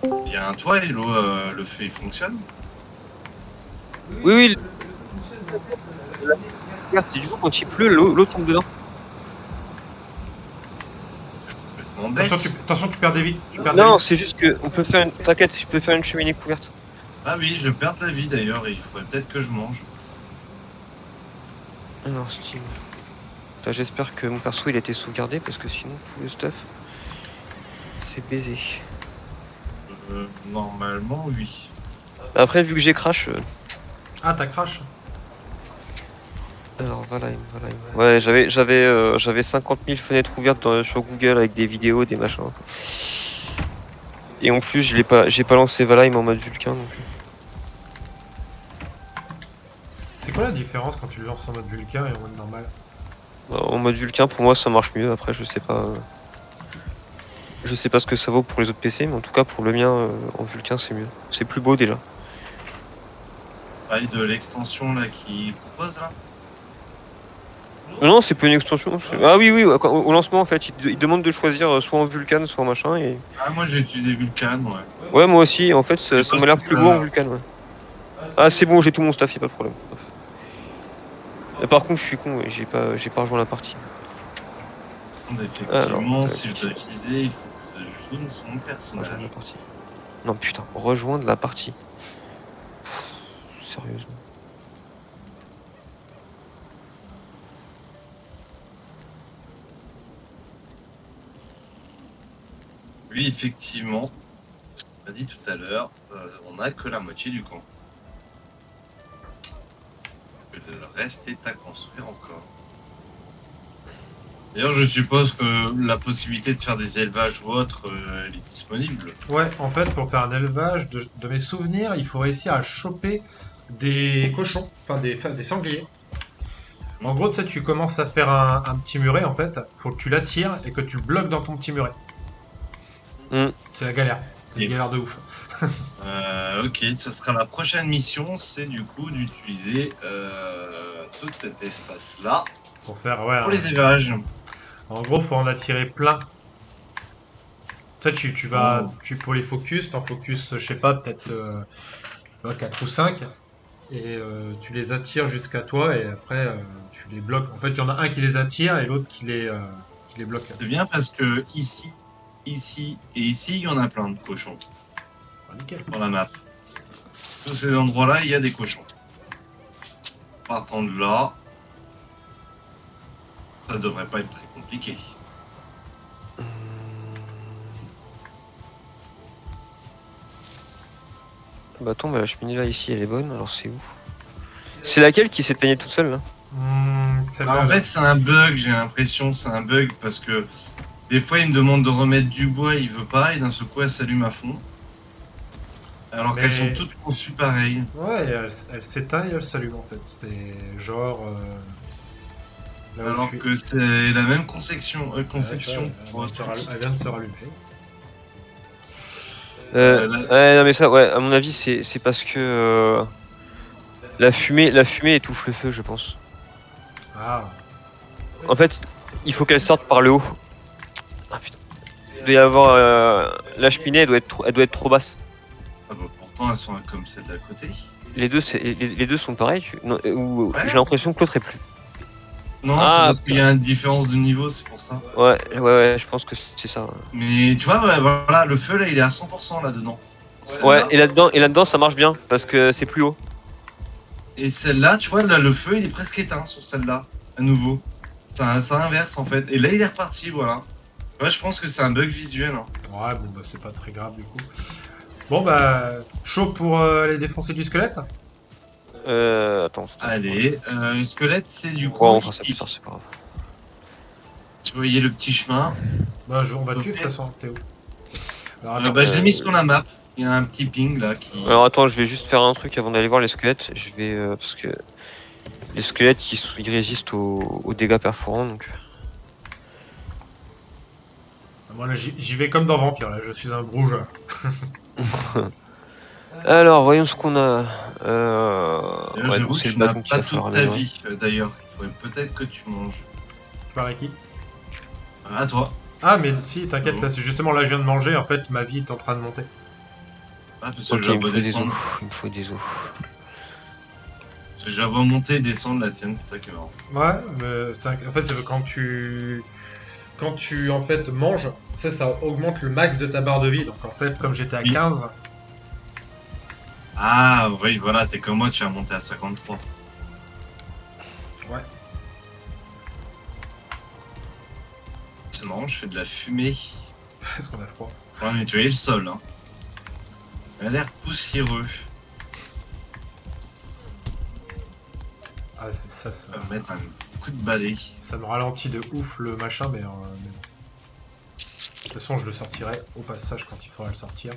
Il y a un toit et le feu il fonctionne. Oui, le feu fonctionne, mais en fait, la cheminée, regarde, c'est du coup quand il pleut, l'eau tombe dedans. Complètement bête. Attention, tu perds des vies. Tu perds des Non, vies. c'est juste que on peut faire une. T'inquiète, je peux faire une cheminée couverte. Ah oui, je perds la vie d'ailleurs et il faudrait peut-être que je mange. Alors, Steam. Putain, j'espère que mon perso il a été sauvegardé parce que sinon, tout le stuff, c'est baisé. Normalement, oui. Après, vu que j'ai crash. Ah, t'as crash. Alors, Valheim. Ouais, j'avais 50 000 fenêtres ouvertes sur Google avec des vidéos, des machins. Et en plus, j'ai pas lancé Valheim en mode Vulcain non plus. C'est quoi la différence quand tu le lances en mode Vulcain et en mode normal? En mode Vulcain, pour moi, ça marche mieux. Après, je sais pas. Je sais pas ce que ça vaut pour les autres PC, mais en tout cas, pour le mien, en Vulcain, c'est mieux. C'est plus beau déjà. Pareil de l'extension là qui propose là. Non, c'est pas une extension. Ah oui, au lancement, en fait, il demande de choisir soit en Vulcain, soit en machin. Et... Ah moi j'ai utilisé Vulcan, ouais. Ouais, moi aussi. En fait, ça pas m'a l'air ce plus que- beau en Vulcain, ouais. Ah, c'est bon, j'ai tout mon stuff, y'a pas de problème. Par contre, je suis con, ouais, j'ai pas rejoint la partie. Effectivement, Alors, si je dois viser, il faut que je zoome sur mon Rejoindre personnage. la partie. Non, putain, rejoindre la partie. Sérieusement. Lui, effectivement, ce qu'on a dit tout à l'heure, on n'a que la moitié du camp. Le reste est à construire encore. D'ailleurs, je suppose que la possibilité de faire des élevages ou autre, elle est disponible. Ouais, en fait, pour faire un élevage, de mes souvenirs, il faut réussir à choper des cochons, enfin des sangliers. En gros, tu sais, tu commences à faire un petit muret, en fait. Faut que tu l'attires et que tu le bloques dans ton petit muret. Hmm. C'est la galère. C'est Et- une galère de ouf. Ok, ça sera la prochaine mission, c'est du coup d'utiliser tout cet espace-là Pour faire, ouais, pour les élevages. en gros, faut en attirer plein. Tu sais, tu vas, Oh. pour les focus, t'en focus, je sais pas, peut-être 4 ou 5. Et tu les attires jusqu'à toi et après tu les bloques. En fait, il y en a un qui les attire et l'autre qui les bloque. C'est bien parce que ici, ici et ici, il y en a plein de cochons Ah, nickel. dans la map. Tous ces endroits-là, il y a des cochons. Partant de là, ça devrait pas être très compliqué. Bah attends, bah, la cheminée là ici elle est bonne, alors c'est où? C'est laquelle qui s'est éteignée toute seule là? Celle-là, En là. fait, c'est un bug, j'ai l'impression, c'est un bug parce que des fois, il me demande de remettre du bois, il veut pas, et d'un seul coup, elle s'allume à fond. Alors Mais qu'elles sont toutes conçues pareilles. ouais, elle s'éteint et elle s'allume en fait. C'est genre là où je Alors suis. que c'est la même conception. Ouais, tu vois, Conception pour elle vient de se rallumer. là- Ouais, non mais ça, ouais, à mon avis c'est parce que la fumée étouffe le feu, je pense. Ah, En fait, il faut qu'elle sorte par le haut. Ah putain. Il doit y avoir la cheminée, elle doit être trop basse. ah bah, pourtant, elles sont comme celles d'à côté. Les deux sont pareils. Non, ou Ouais. j'ai l'impression que l'autre est plus. Non, c'est Ah, parce qu'il y a une différence de niveau, c'est pour ça. ouais, je pense que c'est ça. Mais tu vois, ouais, voilà, le feu là, il est à 100% là-dedans. Ouais, Celle-là. et là-dedans ça marche bien parce que c'est plus haut. Et celle-là, tu vois, là, le feu, il est presque éteint sur celle-là, à nouveau. Ça inverse en fait. Et là, il est reparti, voilà. Ouais, je pense que c'est un bug visuel. Hein. ouais, bon bah c'est pas très grave du coup. Bon bah chaud pour aller défoncer du squelette. Attends. Allez, squelette, c'est du Ouais, coup on fera ça plus ici. tard, c'est pas grave. Tu voyais le petit chemin. Bah on va te Ok. suivre de toute façon, Théo. Alors attends, Bah, je l'ai mis sur la map. Il y a un petit ping là qui. Alors attends, je vais juste faire un truc avant d'aller voir les squelettes. Je vais parce que les squelettes ils résistent aux dégâts perforants donc. moi là j'y vais comme dans Vampire, là je suis un rouge. Alors voyons ce qu'on a. D'ailleurs, Ouais, j'avoue donc que c'est le tu n'as bâton qui pas va falloir toute ta améliorer. vie. D'ailleurs, il faudrait peut-être que tu manges. Tu parles à qui? À toi. Ah mais si, t'inquiète, Bon. là c'est justement là je viens de manger, en fait ma vie est en train de monter. Ah, parce que Ok, je la il me vois faut des os. descendre. Il me faut des os. Je la vois monter et descendre la tienne, c'est ça qui est marrant. Ouais, mais en fait c'est que quand tu en fait manges, ça augmente le max de ta barre de vie. Donc en fait comme j'étais à Oui. 15, Ah, oui, voilà, t'es comme moi, tu vas monter à 53. ouais. C'est marrant, je fais de la fumée. Parce qu'on a froid. Pour nettoyer le sol. Hein. Il a l'air poussiéreux. Ah c'est ça, On va mettre un coup de balai. ça me ralentit de ouf le machin, mais bon. De toute façon je le sortirai au passage quand il faudra le sortir.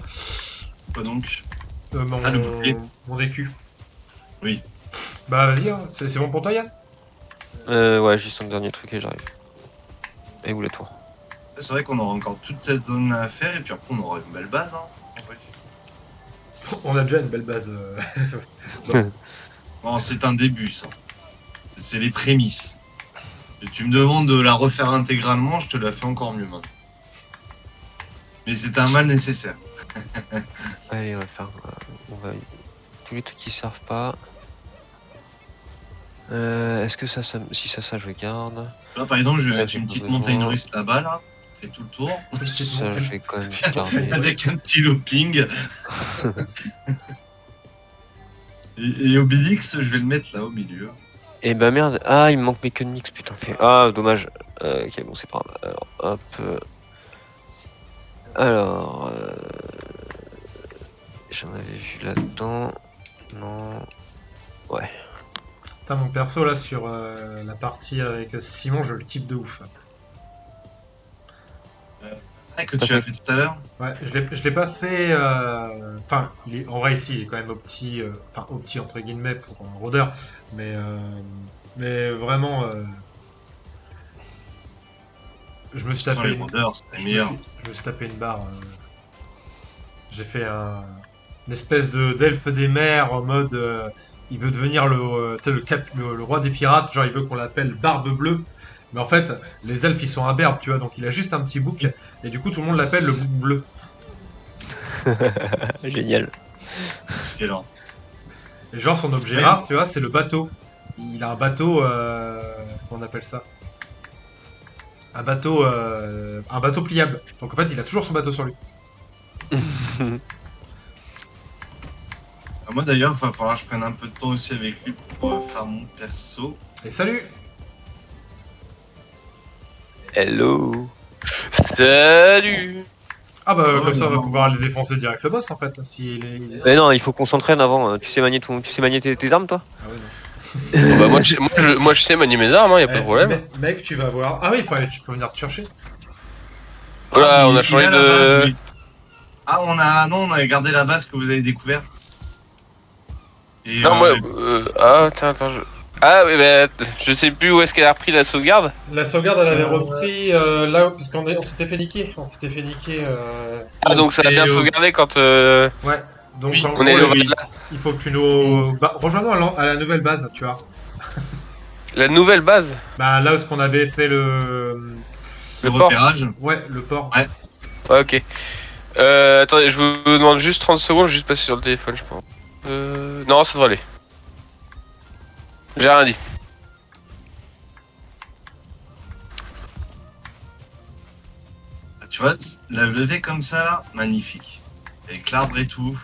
Quoi donc? Mon, Ah, le bouclier. mon DQ. Oui. Bah vas-y, hein. C'est bon pour toi Yann? Ouais, juste un dernier truc et j'arrive. Et où la tour? C'est vrai qu'on aura encore toute cette zone à faire et puis après on aura une belle base. Hein. en vrai. On a déjà une belle base. Bon, c'est un début ça. C'est les prémices. Et tu me demandes de la refaire intégralement, je te la fais encore mieux maintenant. Mais c'est un mal nécessaire. Allez, on va faire. On va tous les trucs qui servent pas. Est-ce que si ça je garde. Là par exemple, je vais Ouais, mettre j'ai une pas petite besoin. montagne russe là-bas là. Fait tout le tour. Ça je vais quand même garder. Avec un petit looping. et Obélix, je vais le mettre là au milieu. Et bah merde, ah il me manque Mechanics, putain fait. Ah dommage. Ok bon c'est pas grave. Alors hop. Alors j'en avais vu là-dedans. Non. Ouais. Putain, mon perso là sur la partie avec Simon, je le kiffe de ouf. que tu as fait tout à l'heure? Ouais, je l'ai pas fait. Enfin, en vrai, ici, il est quand même enfin, au petit entre guillemets pour un rôdeur. Mais vraiment, je me suis Ce sont tapé les une, rôdeurs, c'est les je me meilleurs. suis, je me suis tapé une barre. J'ai fait une espèce d'elfe des mers en mode. Il veut devenir tu sais, le roi des pirates, genre il veut qu'on l'appelle Barbe Bleue. Mais en fait, les elfes ils sont imberbes, tu vois, donc il a juste un petit bouc, et du coup tout le monde l'appelle le bouc bleu. Génial. Excellent. Et genre son objet Ouais. rare, tu vois, c'est le bateau. Il a un bateau, comment on appelle ça? Un bateau pliable. Donc en fait, il a toujours son bateau sur lui. Moi d'ailleurs, il va falloir que je prenne un peu de temps aussi avec lui pour faire mon perso. Et salut! Hello. Salut. Ah bah Oh, comme ça on va non. pouvoir les défoncer direct le boss en fait. Mais non, il faut qu'on s'entraîne avant. Tu sais manier tes armes, toi? Ah ouais, non. Bon, bah, moi, je sais manier mes armes, hein, y a pas de Eh, problème. mec, tu vas voir. Ah oui, tu peux venir te chercher. Voilà, Ah, on mais a changé il la de- base, lui. Ah, on a gardé la base que vous avez découverte. Et, Non, moi. Ah, attends. Ah, oui, bah, je sais plus où est-ce qu'elle a repris la sauvegarde. La sauvegarde, elle avait Euh, repris là, parce on s'était fait niquer. On s'était fait niquer. Ah, donc ça a et, bien sauvegardé quand. Ouais. Donc Oui, en on est gros, level là. il faut que tu nous. Bah, rejoins-nous à la nouvelle base, tu vois. La nouvelle base, Bah là où est-ce qu'on avait fait le. le le port. repérage. Ouais, le port. Ouais. Ouais, ok. Attendez, je vous demande juste 30 secondes, je vais juste passer sur le téléphone, je pense. Non, ça devrait aller. J'ai rien dit. Tu vois, la levée comme ça là, magnifique. Avec l'arbre et tout,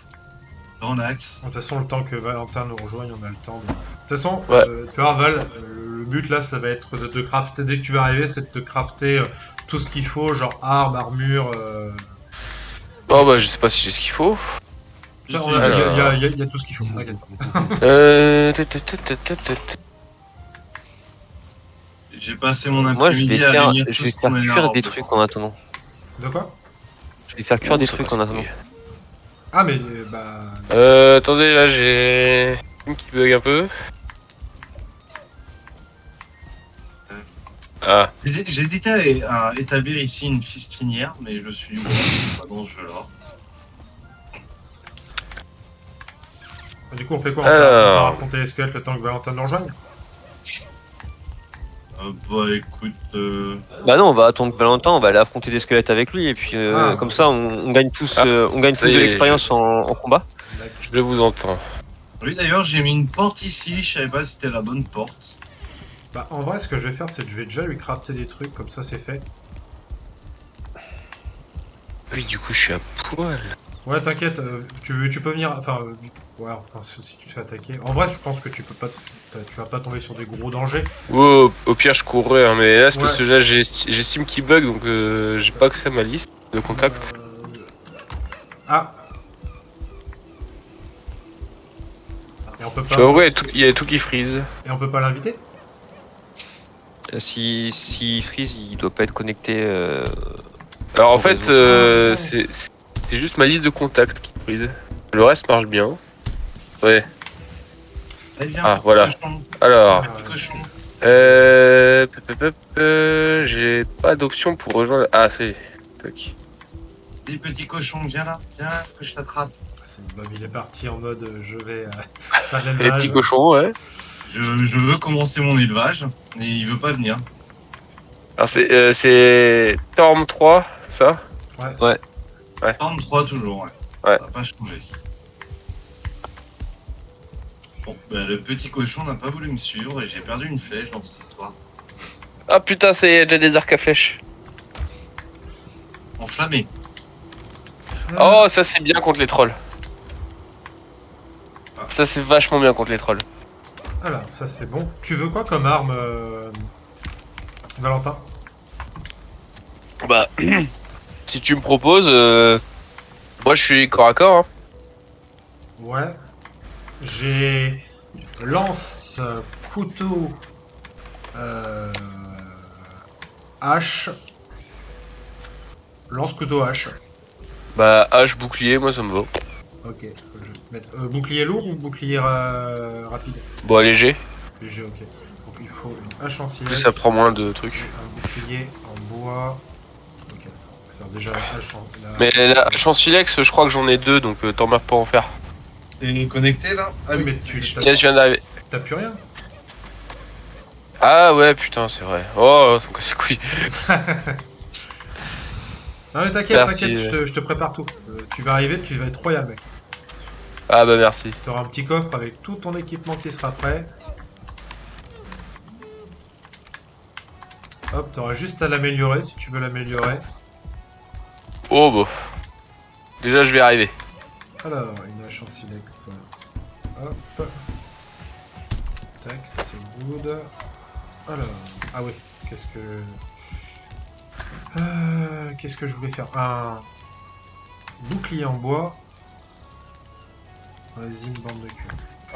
dans l'axe. De toute façon, le temps que Valentin nous rejoigne, on a le temps. De toute façon, Ouais. tu vois, Val, le but là, ça va être de te crafter. Dès que tu vas arriver, c'est de te crafter tout ce qu'il faut, genre armes, armure. Oh, bah, je sais pas si j'ai ce qu'il faut. Il y, Alors. y a tout ce qu'il faut, t'inquiète pas. J'ai passé mon Moi, après-midi à réunir tout je ce vais qu'on faire avait à cuire avoir des besoin. trucs en attendant. De quoi? Je vais faire cuire des Ça trucs va, en c'est attendant. cool. Ah, mais bah. Attendez, là j'ai une qui bug un peu. Ah, J'hésitais à établir ici une fistinière, mais je suis dit, bon, c'est pas dans ce jeu-là. Du coup, on fait quoi? On va Alors. raconter les squelettes le temps que Valentin nous rejoigne? Bah écoute, Bah non, on va attendre Valentin, on va aller affronter des squelettes avec lui et puis Ah. comme ça on gagne tous, Ah, on gagne ça plus y de est, l'expérience en combat. je vous entends. oui d'ailleurs j'ai mis une porte ici, je savais pas si c'était la bonne porte. Bah, en vrai, ce que je vais faire, c'est que je vais déjà lui crafter des trucs, comme ça c'est fait. Oui, du coup, je suis à poil. Ouais, t'inquiète, tu peux venir. Enfin, ouais, enfin, si tu te fais attaquer. En vrai, je pense que tu peux pas. Tu vas pas tomber sur des gros dangers. Oh, au pire, je courrais, hein, mais là, c'est parce Ouais. que là, j'ai Sim qui bug, donc j'ai pas accès à ma liste de contacts. Ah! Et on peut Je pas. vois, ouais, il y a tout qui freeze. Et on peut pas l'inviter? Si Freeze, il doit pas être connecté. Alors, en Au fait, réseau. c'est juste ma liste de contacts qui freeze. Le reste marche bien. Ouais. Allez viens, Ah, petit voilà. cochon, Alors, petit cochon. j'ai pas d'option pour rejoindre. Ah, c'est. Tac. Dis petit cochon, viens là, que je t'attrape. C'est Bob, il est parti en mode je vais faire Les l'élevage. petits cochons, ouais. Je veux commencer mon élevage, mais il veut pas venir. Alors, c'est Torm 3, ça? Forme 3 toujours, ouais. Ouais. Ça n'a pas changé. Bon, bah, le petit cochon n'a pas voulu me suivre et j'ai perdu une flèche dans cette histoire. Ah putain, c'est déjà des arcs à flèches. Enflammé. Oh, ça c'est bien contre les trolls. Ça c'est vachement bien contre les trolls. Voilà, ça c'est bon. Tu veux quoi comme arme, Valentin? Bah, si tu me proposes, moi je suis corps à corps. Hein. Ouais. J'ai lance, couteau, hache lance couteau hache. Bah, hache, bouclier, moi ça me va. Ok, je vais mettre bouclier lourd ou bouclier rapide? Bon, léger. Léger, ok. Donc il faut une hache en En plus, silex, ça prend moins de trucs. un bouclier en bois. Ok, on va faire déjà la hache en... Mais la hache en silex, je crois que j'en ai 2, donc t'en marques pas en faire. T'es connecté là? Ah Oui, oui, mais tu Yes, je viens d'arriver. t'as plus rien. Ah ouais, putain, c'est vrai. Oh, ça me casse les couilles. Non mais t'inquiète, Merci. t'inquiète, je te prépare tout. Tu vas arriver, tu vas être royal mec. Ah bah merci. Tu auras un petit coffre avec tout ton équipement qui sera prêt. Hop, tu auras juste à l'améliorer si tu veux l'améliorer. Oh bah. Déjà, je vais arriver. Alors, une hache en silex. Hop. Tac, ça c'est good. Alors, ah oui, qu'est-ce que je voulais faire? Un bouclier en bois. Vas-y, une bande de cul.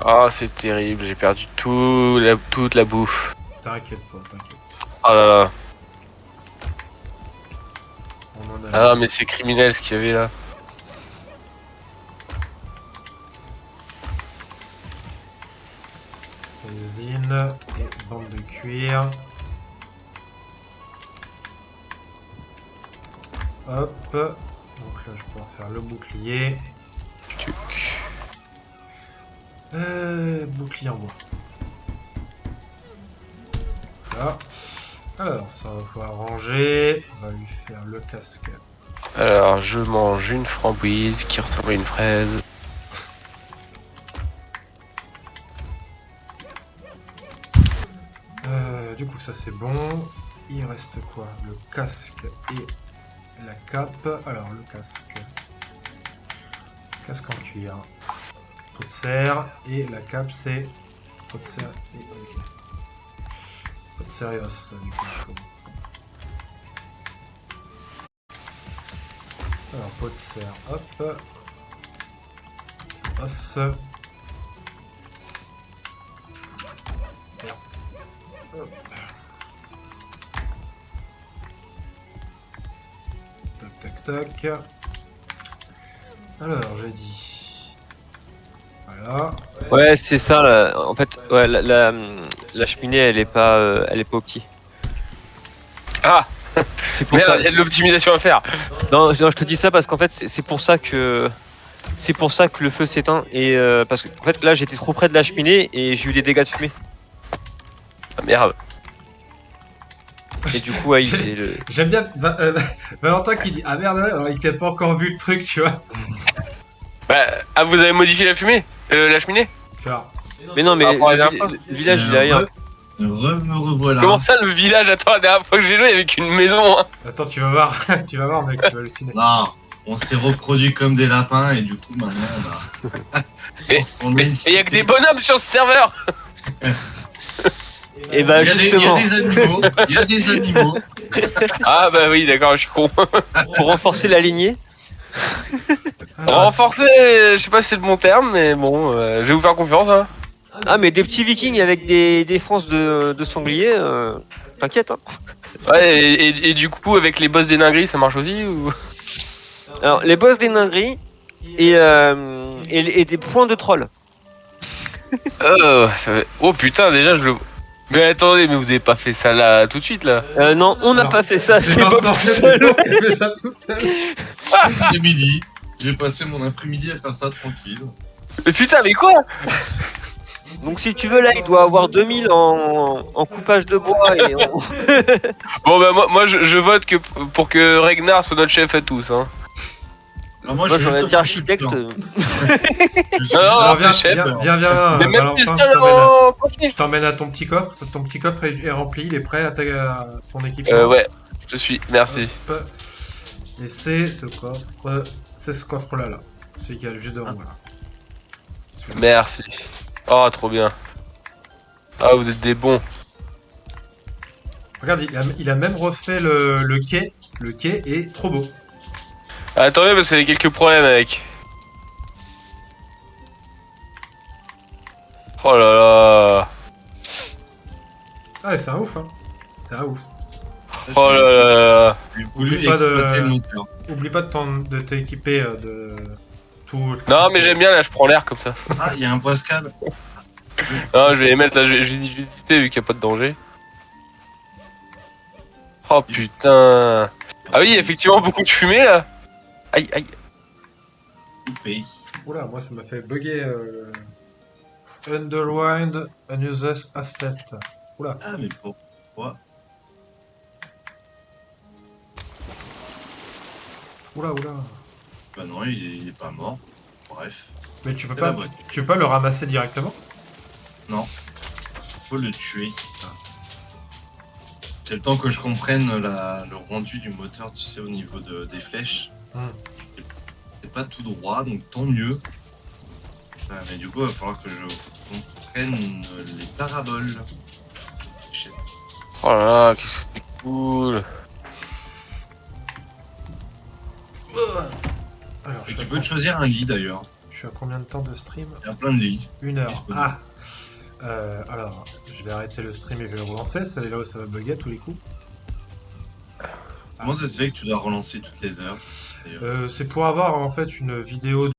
Ah, c'est terrible, j'ai perdu toute la bouffe. T'inquiète pas, t'inquiète. Ah là là. On en a. Ah, mais c'est criminel ce qu'il y avait là. Résine et bande de cuir. Hop. Donc là, je vais pouvoir faire le bouclier. Tuc. Bouclier en bois. Là. Alors, ça va pouvoir ranger. On va lui faire le casque. Alors, je mange une framboise qui ressemble à une fraise. Du coup, ça c'est bon. Il reste quoi? Le casque et la cape. Alors, le casque. Casque en cuir. Peau de serre. Et la cape, c'est peau de serre et ok. Peau de serre et os, du coup. Alors, peau de serre, hop. Os. Hop. Tac, tac, tac. Alors, j'ai dit. Voilà. Ouais, c'est ça. Là. En fait, ouais, la cheminée, elle est pas au petit. Ah, C'est pour ça. merde, il y a de l'optimisation à faire. Non, je te dis ça parce qu'en fait, c'est pour ça que le feu s'éteint et parce que en fait là, j'étais trop près de la cheminée et j'ai eu des dégâts de fumée. Ah merde. Et du coup, ouais, c'est le. J'aime bien Valentin qui dit ah merde, alors il n'a pas encore vu le truc, tu vois. Bah, ah, vous avez modifié la fumée la cheminée? Tu vois. Mais non, mais Par rapport à la dernière fois. le village, il est ailleurs. Me revoilà. Comment ça, le village? Attends, la dernière fois que j'ai joué, il y avait qu'une maison. Hein. Attends, tu vas voir, tu vas voir, mec, tu vas halluciner. Non, on s'est reproduit comme des lapins et du coup maintenant on a. Et- on a une Et il y a que cité. des bonhommes sur ce serveur. Et bah Il y a des- justement, il y a des animaux. Ah bah oui, d'accord, je suis con. pour renforcer la lignée. Alors, Renforcer, je sais pas si c'est le bon terme, mais bon, je vais vous faire confiance. Hein. Ah, mais des petits vikings avec des défenses de sangliers, t'inquiète. Hein. Ouais, et du coup, avec les boss des dingueries, ça marche aussi ou... Alors, les boss des dingueries et des points de troll. Oh putain, déjà je le. Mais attendez, mais vous avez pas fait ça là tout de suite là? Non, on n'a Alors, pas fait ça, c'est Vincent, pas tout c'est seul. Vincent qui fait ça tout seul. C'est midi. J'ai passé mon après-midi à faire ça tranquille. Mais putain, mais quoi? Donc si tu veux, là, il doit avoir 2000 en coupage de bois et en... Bon bah moi je vote que pour que Ragnar soit notre chef à tous. Hein. Alors Moi, je j'aurais suis dit architecte. Je suis- Non, Alors, c'est viens, le chef. viens, Mais même Valentin, plus je ça t'emmène à- en pompier. je t'emmène à ton petit coffre. Ton petit coffre est rempli, il est prêt à ton équipement. Ouais, je te suis, merci. Hop. Et c'est ce coffre-là, là. Celui qui est juste devant, voilà. Celui-là. Merci. Oh, trop bien. Ah, vous êtes des bons. Regarde, il a même refait le quai. Le quai est trop beau. Attendez, parce qu'il y a quelques problèmes avec. Oh là là. Ah, c'est un ouf, hein. C'est un ouf. Oh là là. J'ai voulu Oublie pas de- exploiter le moteur. Oublie pas de t'équiper de tout. Non, mais j'aime bien, là, je prends l'air comme ça. Ah, il y a un poiscal. Non, je vais les mettre là, je vais éviter vu qu'il n'y a pas de danger. Oh putain. Ah oui, effectivement, beaucoup de fumée là. Aïe, aïe. Coupé. Oula, moi ça m'a fait bugger. Underwind, unuseless asset. Oula. Ah, mais pourquoi? Oula. Bah non, il est pas mort. Bref, Mais tu peux C'est pas, la voiture. tu peux pas le ramasser directement? faut le tuer. C'est le temps que je comprenne le rendu du moteur, tu sais, au niveau des flèches. Hmm. C'est pas tout droit, donc tant mieux. Mais du coup, il va falloir que je comprenne les paraboles. Shit. Oh là là, qu'est-ce que c'est cool. Alors, Et tu peux te choisir un lit d'ailleurs. je suis à combien de temps de stream? Il y a plein de lits. 1 heure. Disponible. Ah alors, je vais arrêter le stream et je vais le relancer. C'est là où ça va bugger à tous les coups. Comment ça se fait que tu dois relancer toutes les heures d'ailleurs C'est pour avoir en fait une vidéo